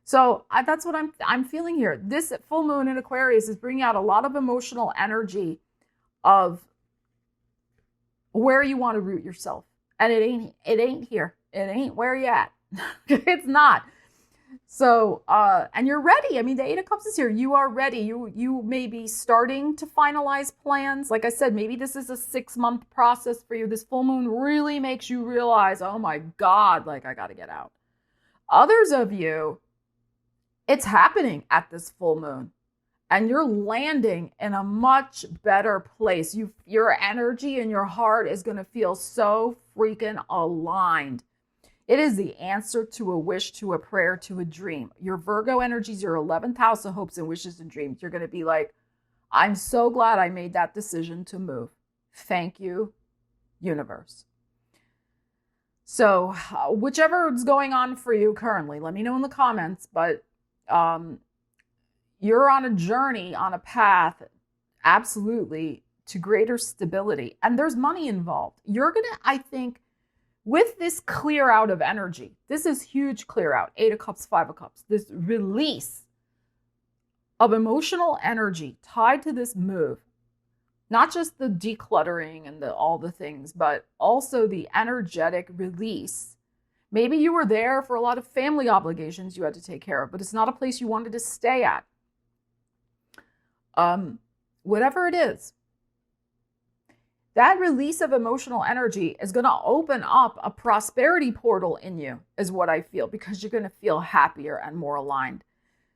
So that's what I'm feeling here. This full moon in Aquarius is bringing out a lot of emotional energy of where you want to root yourself. And it ain't here. It ain't where you at. It's not. So, and you're ready. I mean, the 8 of Cups is here. You are ready. You may be starting to finalize plans. Like I said, maybe this is a 6-month process for you. This full moon really makes you realize, oh my God, like I got to get out. Others of you, it's happening at this full moon. And you're landing in a much better place. Your energy and your heart is going to feel so freaking aligned. It is the answer to a wish, to a prayer, to a dream. Your Virgo energy is your 11th house of hopes and wishes and dreams. You're going to be like, I'm so glad I made that decision to move. Thank you, universe. So whichever is going on for you currently, let me know in the comments. But you're on a journey, on a path, absolutely, to greater stability. And there's money involved. You're going to, I think, with this clear out of energy, this is huge clear out, 8 of Cups, 5 of Cups, this release of emotional energy tied to this move, not just the decluttering and all the things, but also the energetic release. Maybe you were there for a lot of family obligations you had to take care of, but it's not a place you wanted to stay at. Whatever it is, that release of emotional energy is going to open up a prosperity portal in you, is what I feel, because you're going to feel happier and more aligned.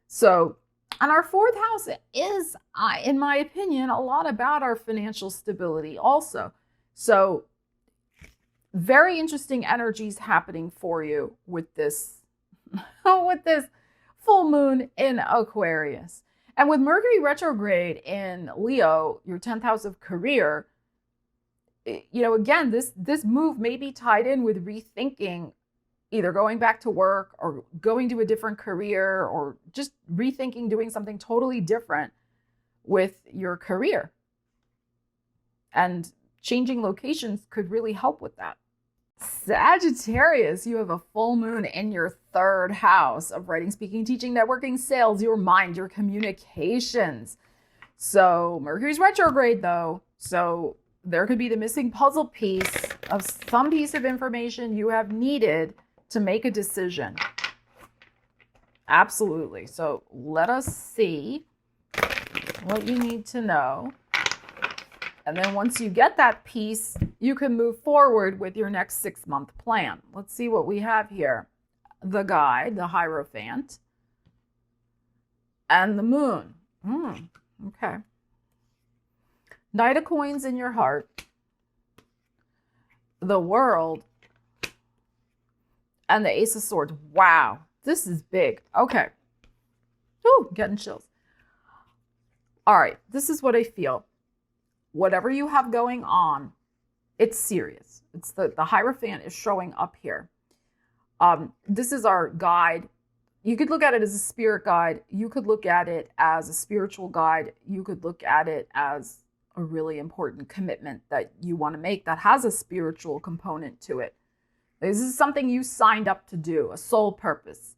So, and our 4th house is, in my opinion, a lot about our financial stability also. So, very interesting energies happening for you with this, with this full moon in Aquarius. And with Mercury retrograde in Leo, your 10th house of career, you know, again, this move may be tied in with rethinking, either going back to work or going to a different career, or just rethinking doing something totally different with your career. And changing locations could really help with that. Sagittarius, you have a full moon in your 3rd house of writing, speaking, teaching, networking, sales, your mind, your communications. So Mercury's retrograde though. So there could be the missing puzzle piece of some piece of information you have needed to make a decision. Absolutely. So let us see what you need to know. And then once you get that piece, you can move forward with your next 6-month plan. Let's see what we have here. The Guide, the Hierophant, and the Moon. Okay. Knight of Coins in your heart, the World, and the Ace of Swords. Wow, this is big. Okay. Ooh, getting chills. All right, this is what I feel. Whatever you have going on, it's serious. It's the Hierophant is showing up here. This is our guide. You could look at it as a spirit guide. You could look at it as a spiritual guide. You could look at it as a really important commitment that you want to make that has a spiritual component to it. This is something you signed up to do, a soul purpose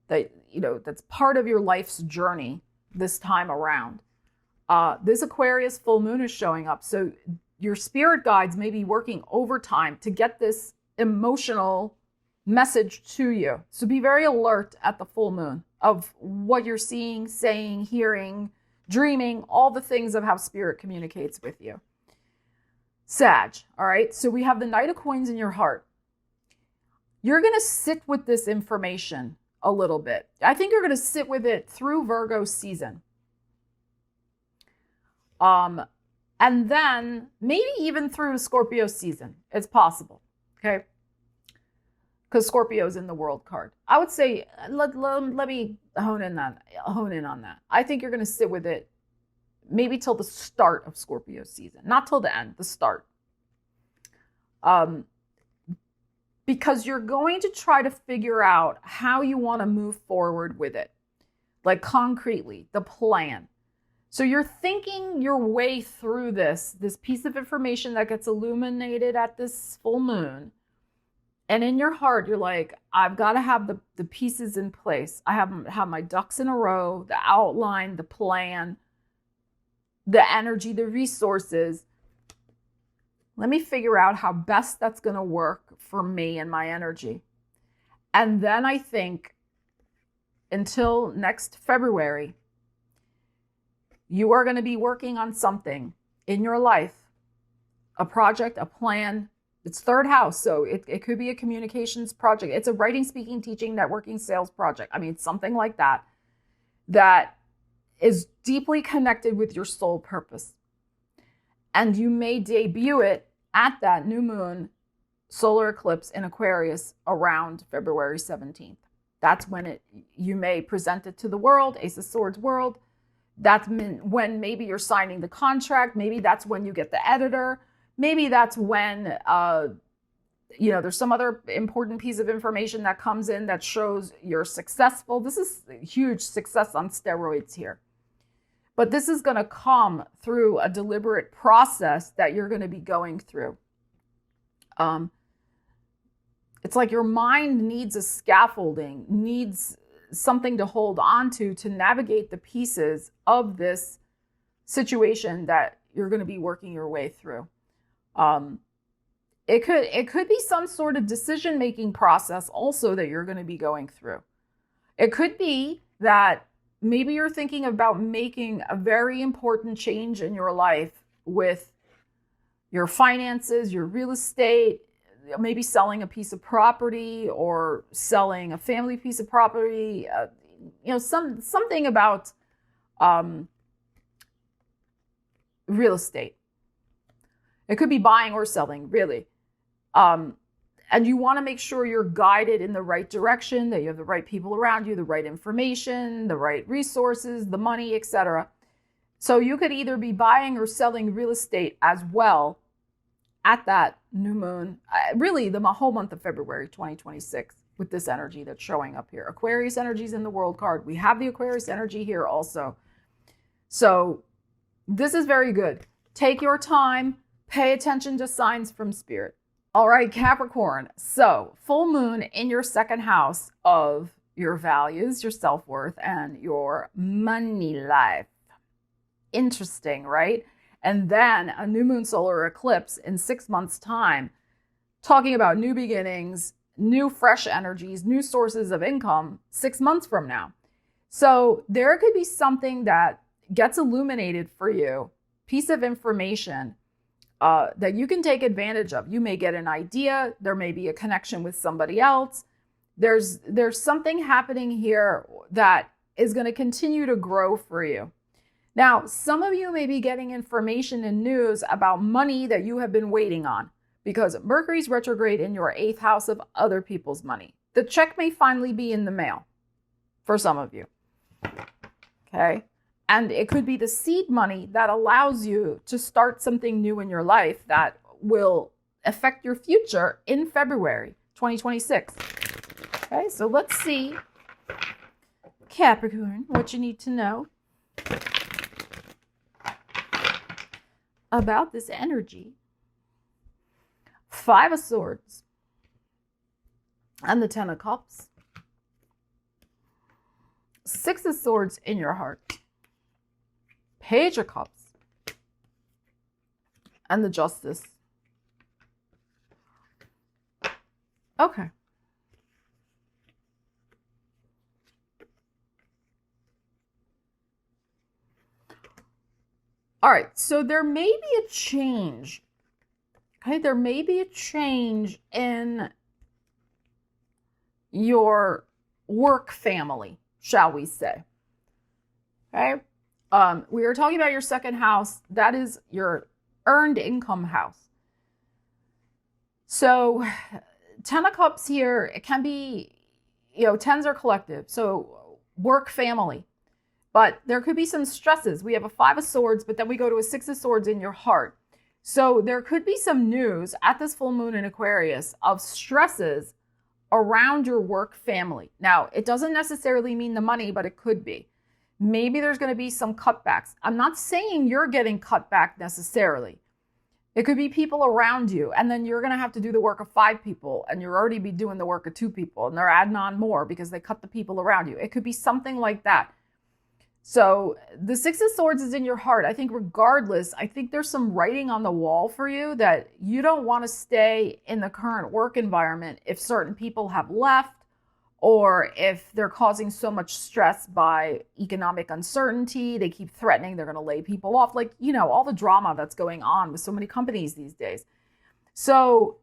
that, you know, that's part of your life's journey this time around. This Aquarius full moon is showing up. So your spirit guides may be working overtime to get this emotional message to you. So be very alert at the full moon of what you're seeing, saying, hearing, dreaming, all the things of how spirit communicates with you. Sag, all right? So we have the Knight of Coins in your heart. You're going to sit with this information a little bit. I think you're going to sit with it through Virgo season. And then maybe even through Scorpio season. It's possible, okay? Because Scorpio's in the World card. I would say, let me hone in on that. I think you're going to sit with it maybe till the start of Scorpio season. Not till the end, the start. Because you're going to try to figure out how you want to move forward with it. Like concretely, the plan. So you're thinking your way through this piece of information that gets illuminated at this full moon. And in your heart, you're like, I've got to have the pieces in place. I have my ducks in a row, the outline, the plan, the energy, the resources. Let me figure out how best that's going to work for me and my energy. And then I think until next February, you are going to be working on something in your life, a project, a plan. It's 3rd house, so it could be a communications project. It's a writing, speaking, teaching, networking, sales project. I mean, something like that, that is deeply connected with your soul purpose. And you may debut it at that new moon solar eclipse in Aquarius around February 17th. That's when you may present it to the world, Ace of Swords world. That's when maybe you're signing the contract. Maybe that's when you get the editor. Maybe that's when, there's some other important piece of information that comes in that shows you're successful. This is huge success on steroids here. But this is going to come through a deliberate process that you're going to be going through. It's like your mind needs a scaffolding, needs something to hold on to navigate the pieces of this situation that you're going to be working your way through. It could be some sort of decision-making process also that you're going to be going through. It could be that maybe you're thinking about making a very important change in your life with your finances, your real estate, maybe selling a piece of property or selling a family piece of property, something about real estate. It could be buying or selling, really. And you want to make sure you're guided in the right direction, that you have the right people around you, the right information, the right resources, the money, etc. So you could either be buying or selling real estate as well at that new moon, really the whole month of February 2026 with this energy that's showing up here. Aquarius energy is in the world card. We have the Aquarius energy here also. So this is very good. Take your time, pay attention to signs from spirit. All right, Capricorn. So full moon in your second house of your values, your self-worth, and your money life. Interesting, right? And then a new moon solar eclipse in 6 months' time, talking about new beginnings, new fresh energies, new sources of income 6 months from now. So there could be something that gets illuminated for you, piece of information that you can take advantage of. You may get an idea. There may be a connection with somebody else. There's something happening here that is going to continue to grow for you. Now, some of you may be getting information and news about money that you have been waiting on because Mercury's retrograde in your 8th house of other people's money. The check may finally be in the mail for some of you. Okay. And it could be the seed money that allows you to start something new in your life that will affect your future in February 2026. Okay. So let's see, Capricorn, what you need to know about this energy. 5 of Swords and the 10 of Cups. 6 of Swords in your heart. Page of Cups and the Justice. Okay. All right, so there may be a change. Okay, there may be a change in your work family, shall we say. Okay, we are talking about your second house. That is your earned income house. So 10 of Cups here, it can be, 10s are collective. So work family. But there could be some stresses. We have a 5 of Swords, but then we go to a 6 of Swords in your heart. So there could be some news at this full moon in Aquarius of stresses around your work family. Now, it doesn't necessarily mean the money, but it could be. Maybe there's going to be some cutbacks. I'm not saying you're getting cut back necessarily. It could be people around you, and then you're going to have to do the work of 5 people, and you're already be doing the work of 2 people, and they're adding on more because they cut the people around you. It could be something like that. So the 6 of Swords is in your heart. I think regardless, I think there's some writing on the wall for you that you don't want to stay in the current work environment if certain people have left or if they're causing so much stress by economic uncertainty. They keep threatening they're going to lay people off. Like, all the drama that's going on with so many companies these days. So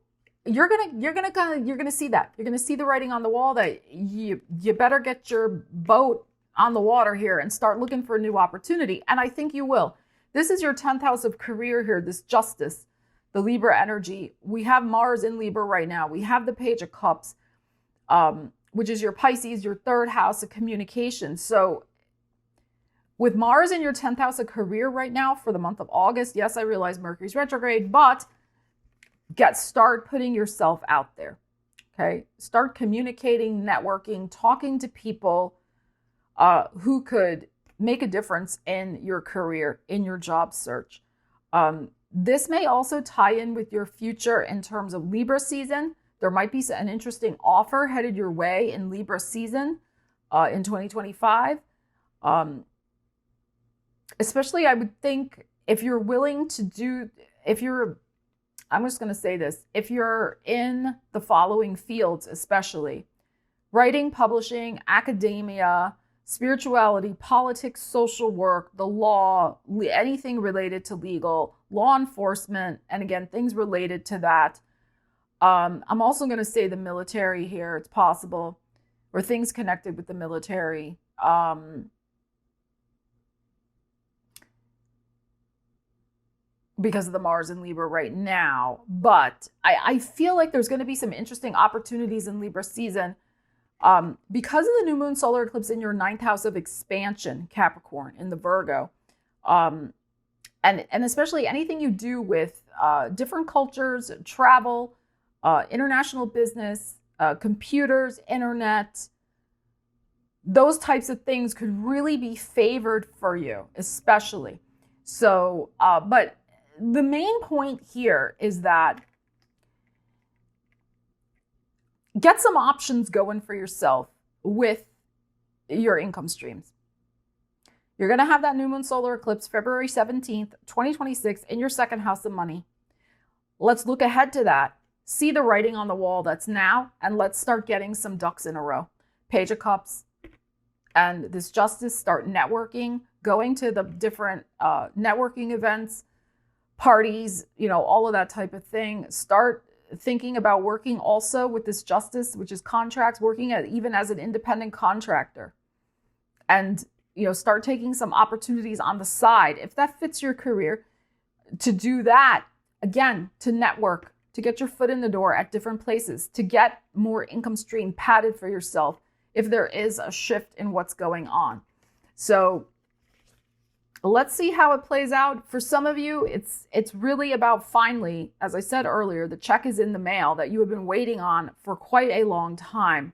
you're going to see that. You're going to see the writing on the wall that you better get your boat on the water here and start looking for a new opportunity. And I think you will. This is your 10th house of career here, this justice. the Libra energy. We have Mars in Libra right now. We have the Page of Cups, which is your Pisces, your third house of communication. So with Mars in your 10th house of career right now for the month of August, yes, I realize Mercury's retrograde, but start putting yourself out there. Okay. Start communicating, networking, talking to people who could make a difference in your career, in your job search. This may also tie in with your future in terms of Libra season. There might be an interesting offer headed your way in Libra season in 2025. Especially, I would think if you're willing to do, I'm just going to say this, if you're in the following fields, especially writing, publishing, academia, spirituality, politics, social work, the law, anything related to legal, law enforcement, and again, things related to that. I'm also going to say the military here, it's possible, or things connected with the military. Because of the Mars in Libra right now. But I feel like there's going to be some interesting opportunities in Libra season because of the new moon solar eclipse in your 9th house of expansion, Capricorn, in the Virgo. And especially anything you do with different cultures, travel, international business, computers, internet, those types of things could really be favored for you, especially. So, but the main point here is that get some options going for yourself with your income streams. You're going to have that new moon solar eclipse February 17th, 2026 in your 2nd house of money. Let's look ahead to that. See the writing on the wall that's now, and let's start getting some ducks in a row. Page of Cups and this Justice, start networking, going to the different networking events, parties, all of that type of thing. Start thinking about working also with this Justice, which is contracts, working even as an independent contractor. And, start taking some opportunities on the side, if that fits your career, to do that. Again, to network, to get your foot in the door at different places, to get more income stream padded for yourself if there is a shift in what's going on. So let's see how it plays out. For some of you, it's really about finally, as I said earlier, the check is in the mail that you have been waiting on for quite a long time.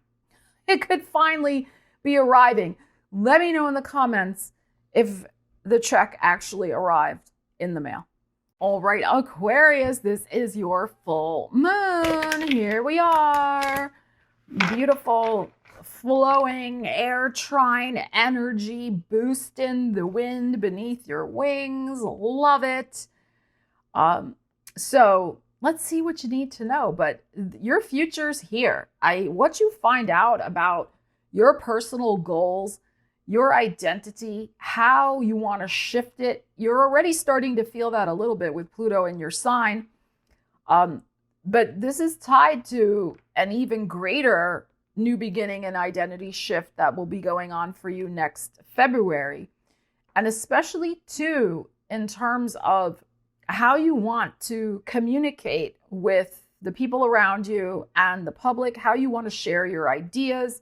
It could finally be arriving. Let me know in the comments if the check actually arrived in the mail. All right, Aquarius, this is your full moon. Here we are. Beautiful flowing air trine energy, boosting the wind beneath your wings. Love it. So let's see what you need to know. But your future's here. What you find out about your personal goals, your identity, how you want to shift it. You're already starting to feel that a little bit with Pluto in your sign. But this is tied to an even greater new beginning and identity shift that will be going on for you next February. And especially too, in terms of how you want to communicate with the people around you and the public, how you want to share your ideas,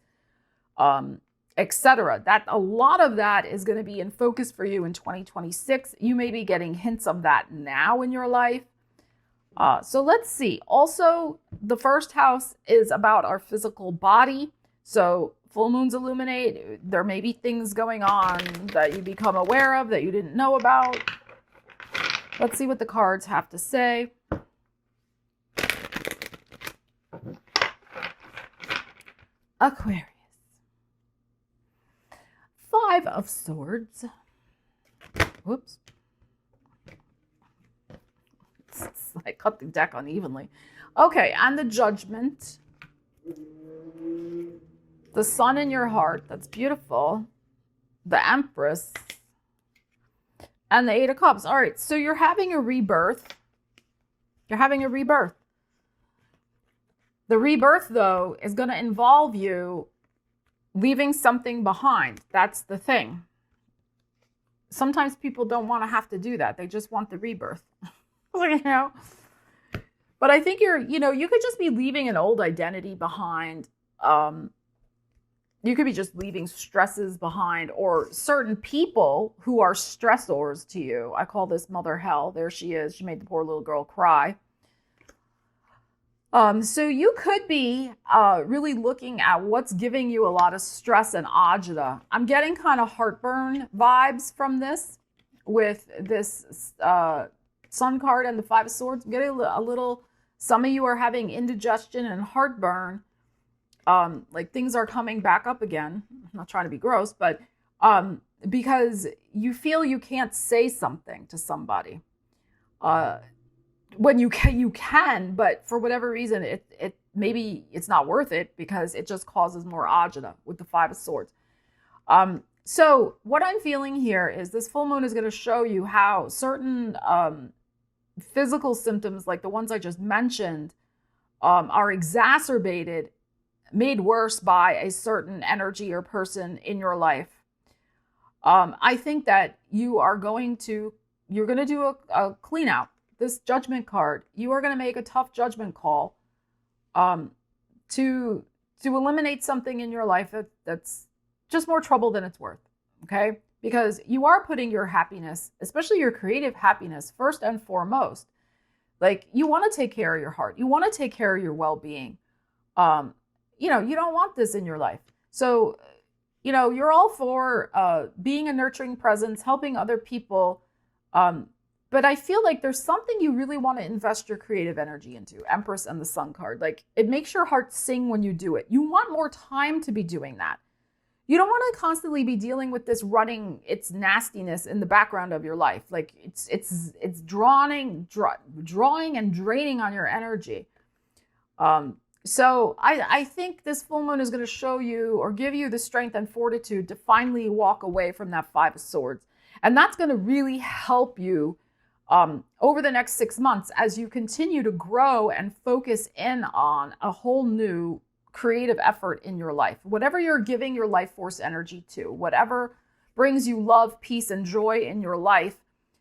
etc. That a lot of that is going to be in focus for you in 2026. You may be getting hints of that now in your life. So let's see. Also, the 1st house is about our physical body. So full moons illuminate. There may be things going on that you become aware of that you didn't know about. Let's see what the cards have to say. Aquarius. 5 of Swords. Whoops. I cut the deck unevenly. Okay, and the Judgment. The Sun in your heart. That's beautiful. The Empress. And the 8 of Cups. All right, so you're having a rebirth. You're having a rebirth. The rebirth, though, is going to involve you leaving something behind. That's the thing. Sometimes people don't want to have to do that. They just want the rebirth. But I think you could just be leaving an old identity behind. You could be just leaving stresses behind, or certain people who are stressors to you. I call this Mother Hell. There she is. She made the poor little girl cry. So you could be really looking at what's giving you a lot of stress and agita. I'm getting kind of heartburn vibes from this with this Sun card and the Five of Swords. I'm getting a little, some of you are having indigestion and heartburn. Like things are coming back up again. I'm not trying to be gross, but because you feel you can't say something to somebody. When you can, but for whatever reason, it maybe it's not worth it because it just causes more agita with the Five of Swords. So what I'm feeling here is this full moon is going to show you how certain physical symptoms, like the ones I just mentioned, are exacerbated, made worse by a certain energy or person in your life. I think that you're going to do a clean out. This Judgment card, you are going to make a tough judgment call to eliminate something in your life that's just more trouble than it's worth, okay? Because you are putting your happiness, especially your creative happiness, first and foremost. Like, you want to take care of your heart. You want to take care of your well-being. You don't want this in your life. So, you're all for being a nurturing presence, helping other people. But I feel like there's something you really want to invest your creative energy into. Empress and the Sun card. Like, it makes your heart sing when you do it. You want more time to be doing that. You don't want to constantly be dealing with this running its nastiness in the background of your life. Like, it's drawing and draining on your energy. So I think this full moon is going to show you or give you the strength and fortitude to finally walk away from that Five of Swords. And that's going to really help you over the next 6 months as you continue to grow and focus in on a whole new creative effort in your life. Whatever you're giving your life force energy to, whatever brings you love, peace, and joy in your life,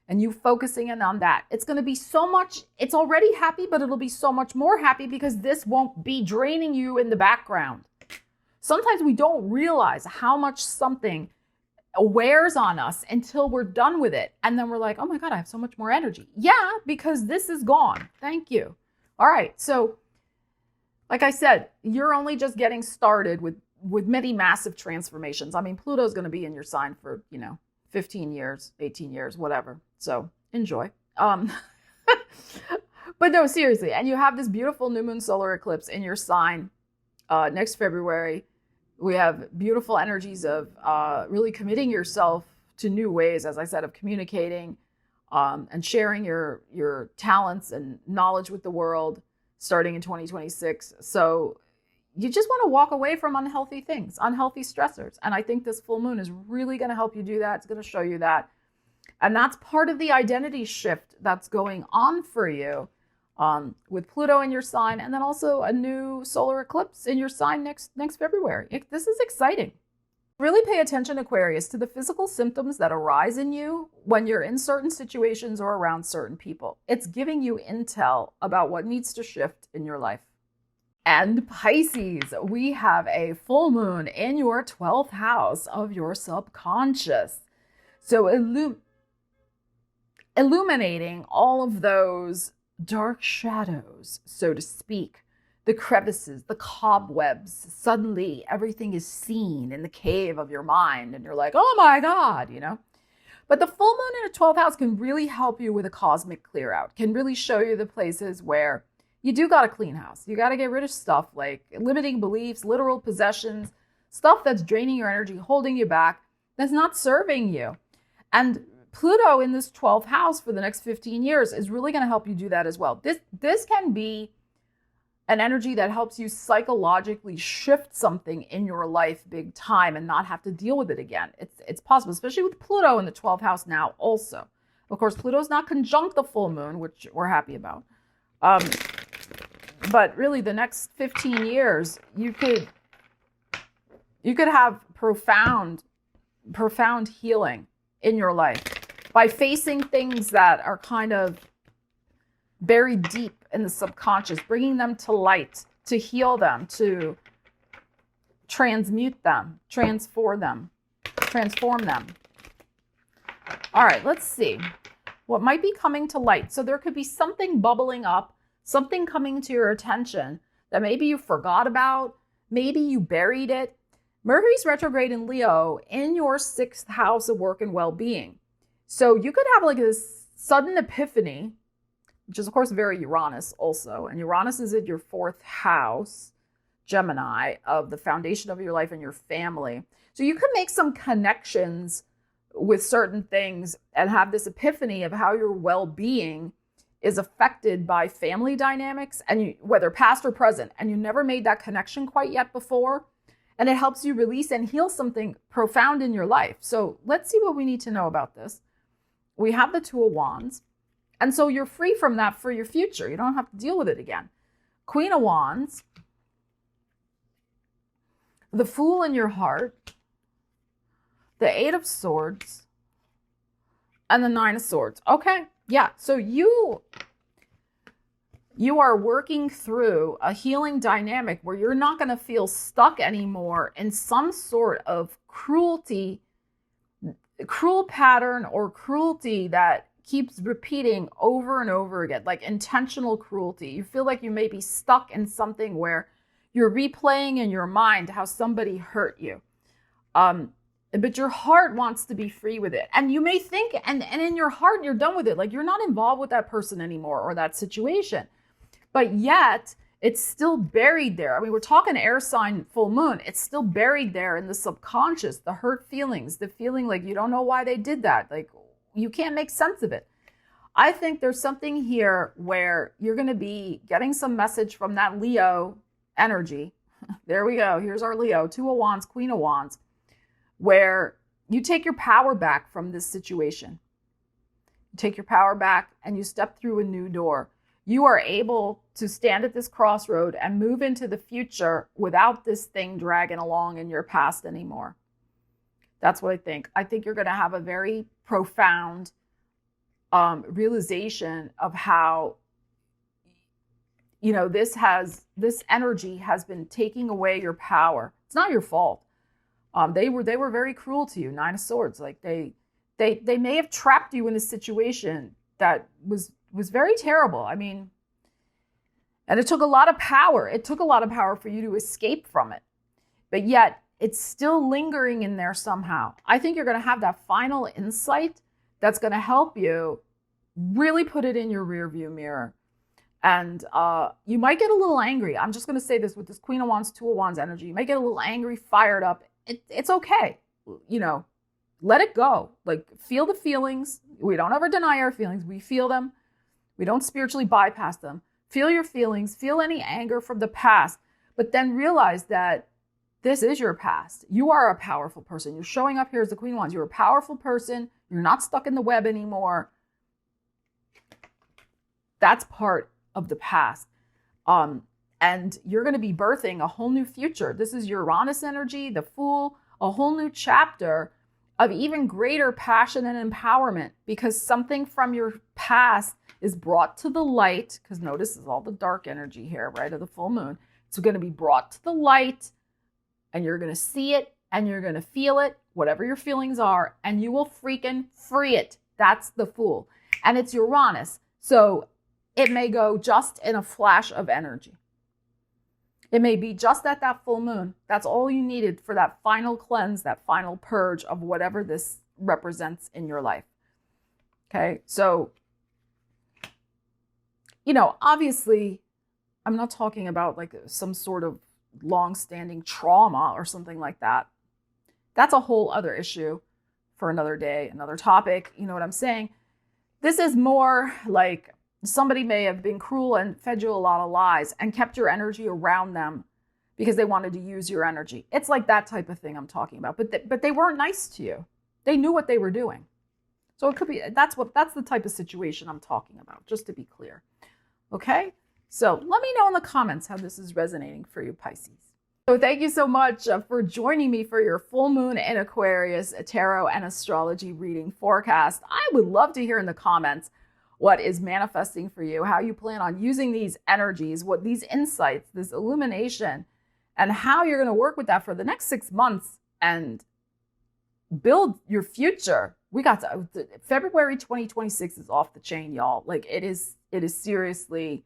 and you focusing in on that, it's going to be so much, it's already happy, but it'll be so much more happy because this won't be draining you in the background. Sometimes we don't realize how much something wears on us until we're done with it. And then we're like, oh my God, I have so much more energy. Yeah, because this is gone. Thank you. All right. So like I said, you're only just getting started with many massive transformations. I mean, Pluto's going to be in your sign for, 15 years, 18 years, whatever. So enjoy. But no, seriously. And you have this beautiful new moon solar eclipse in your sign next February. We have beautiful energies of really committing yourself to new ways, as I said, of communicating and sharing your talents and knowledge with the world starting in 2026. So you just want to walk away from unhealthy things, unhealthy stressors. And I think this full moon is really going to help you do that. It's going to show you that. And that's part of the identity shift that's going on for you with Pluto in your sign, and then also a new solar eclipse in your sign next February. This is exciting. Really pay attention, Aquarius, to the physical symptoms that arise in you when you're in certain situations or around certain people. It's giving you intel about what needs to shift in your life. And Pisces, we have a full moon in your 12th house of your subconscious. So illuminating all of those dark shadows, so to speak, the crevices, the cobwebs. Suddenly everything is seen in the cave of your mind and you're like, oh my God, But the full moon in a 12th house can really help you with a cosmic clear out, can really show you the places where you do got to clean house. You got to get rid of stuff like limiting beliefs, literal possessions, stuff that's draining your energy, holding you back, that's not serving you. And Pluto in this 12th house for the next 15 years is really going to help you do that as well. This can be an energy that helps you psychologically shift something in your life big time and not have to deal with it again. It's possible, especially with Pluto in the 12th house now also. Of course, Pluto's not conjunct the full moon, which we're happy about. But really the next 15 years, you could have profound healing in your life by facing things that are kind of buried deep in the subconscious, bringing them to light, to heal them, to transmute them, transform them. All right, let's see what might be coming to light. So there could be something bubbling up, something coming to your attention that maybe you forgot about, maybe you buried it. Mercury's retrograde in Leo in your 6th house of work and well-being. So you could have like this sudden epiphany, which is of course very Uranus also. And Uranus is in your 4th house, Gemini, of the foundation of your life and your family. So you could make some connections with certain things and have this epiphany of how your well-being is affected by family dynamics, and whether past or present, and you never made that connection quite yet before. And it helps you release and heal something profound in your life. So let's see what we need to know about this. We have the 2 of Wands. And so you're free from that for your future. You don't have to deal with it again. Queen of Wands. The Fool in your heart. The 8 of Swords. And the 9 of Swords. Okay. Yeah. So you are working through a healing dynamic where you're not going to feel stuck anymore in some sort of cruel pattern or cruelty that keeps repeating over and over again, like intentional cruelty. You feel like you may be stuck in something where you're replaying in your mind how somebody hurt you. But your heart wants to be free with it. And you may think, and in your heart, you're done with it. Like you're not involved with that person anymore or that situation. But yet, it's still buried there. I mean, we're talking air sign full moon. It's still buried there in the subconscious, the hurt feelings, the feeling like you don't know why they did that. Like you can't make sense of it. I think there's something here where you're going to be getting some message from that Leo energy. There we go. Here's our Leo, 2 of Wands, Queen of Wands, where you take your power back from this situation. You take your power back and you step through a new door. You are able to stand at this crossroad and move into the future without this thing dragging along in your past anymore. That's what I think. I think you're going to have a very profound realization of how, this energy has been taking away your power. It's not your fault. They were very cruel to you. 9 of Swords. Like they may have trapped you in a situation that was very terrible. I mean, and it took a lot of power. It took a lot of power for you to escape from it. But yet it's still lingering in there somehow. I think you're going to have that final insight that's going to help you really put it in your rearview mirror. And you might get a little angry. I'm just going to say this with this Queen of Wands, 2 of Wands energy. You might get a little angry, fired up. It's okay. Let it go. Like feel the feelings. We don't ever deny our feelings. We feel them. We don't spiritually bypass them. Feel your feelings. Feel any anger from the past. But then realize that this is your past. You are a powerful person. You're showing up here as the Queen of Wands. You're a powerful person. You're not stuck in the web anymore. That's part of the past. And you're going to be birthing a whole new future. This is Uranus energy, the Fool, a whole new chapter of even greater passion and empowerment, because something from your past is brought to the light. Because notice is all the dark energy here, right, of the full moon. It's going to be brought to the light, and you're going to see it, and you're going to feel it, whatever your feelings are, and you will freaking free it. That's the Fool. And it's Uranus. So it may go just in a flash of energy. It may be just at that full moon. That's all you needed for that final cleanse, that final purge of whatever this represents in your life. Okay, so, obviously, I'm not talking about like some sort of long-standing trauma or something like that. That's a whole other issue for another day, another topic. You know what I'm saying? This is more like somebody may have been cruel and fed you a lot of lies and kept your energy around them because they wanted to use your energy. It's like that type of thing I'm talking about. But they weren't nice to you. They knew what they were doing. So it could be, that's the type of situation I'm talking about, just to be clear. Okay? So let me know in the comments how this is resonating for you, Pisces. So thank you so much for joining me for your full moon in Aquarius tarot and astrology reading forecast. I would love to hear in the comments, what is manifesting for you, how you plan on using these energies, what these insights, this illumination, and how you're going to work with that for the next 6 months and build your future. We got to February 2026 is off the chain, y'all. Like it is seriously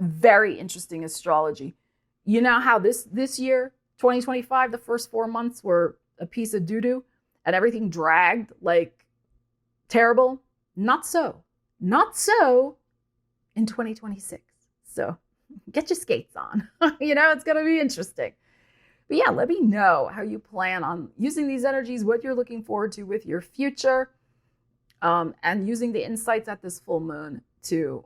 very interesting astrology. You know how this year, 2025, the first 4 months were a piece of doo-doo and everything dragged like terrible? Not so in 2026. So get your skates on. It's going to be interesting. But yeah, let me know how you plan on using these energies, what you're looking forward to with your future, and using the insights at this full moon to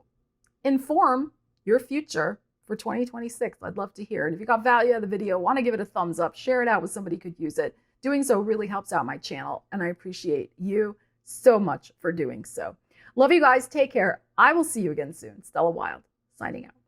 inform your future for 2026. I'd love to hear it. If you got value out of the video, want to give it a thumbs up, share it out with somebody who could use it. Doing so really helps out my channel, and I appreciate you so much for doing so. Love you guys. Take care. I will see you again soon. Stella Wilde, signing out.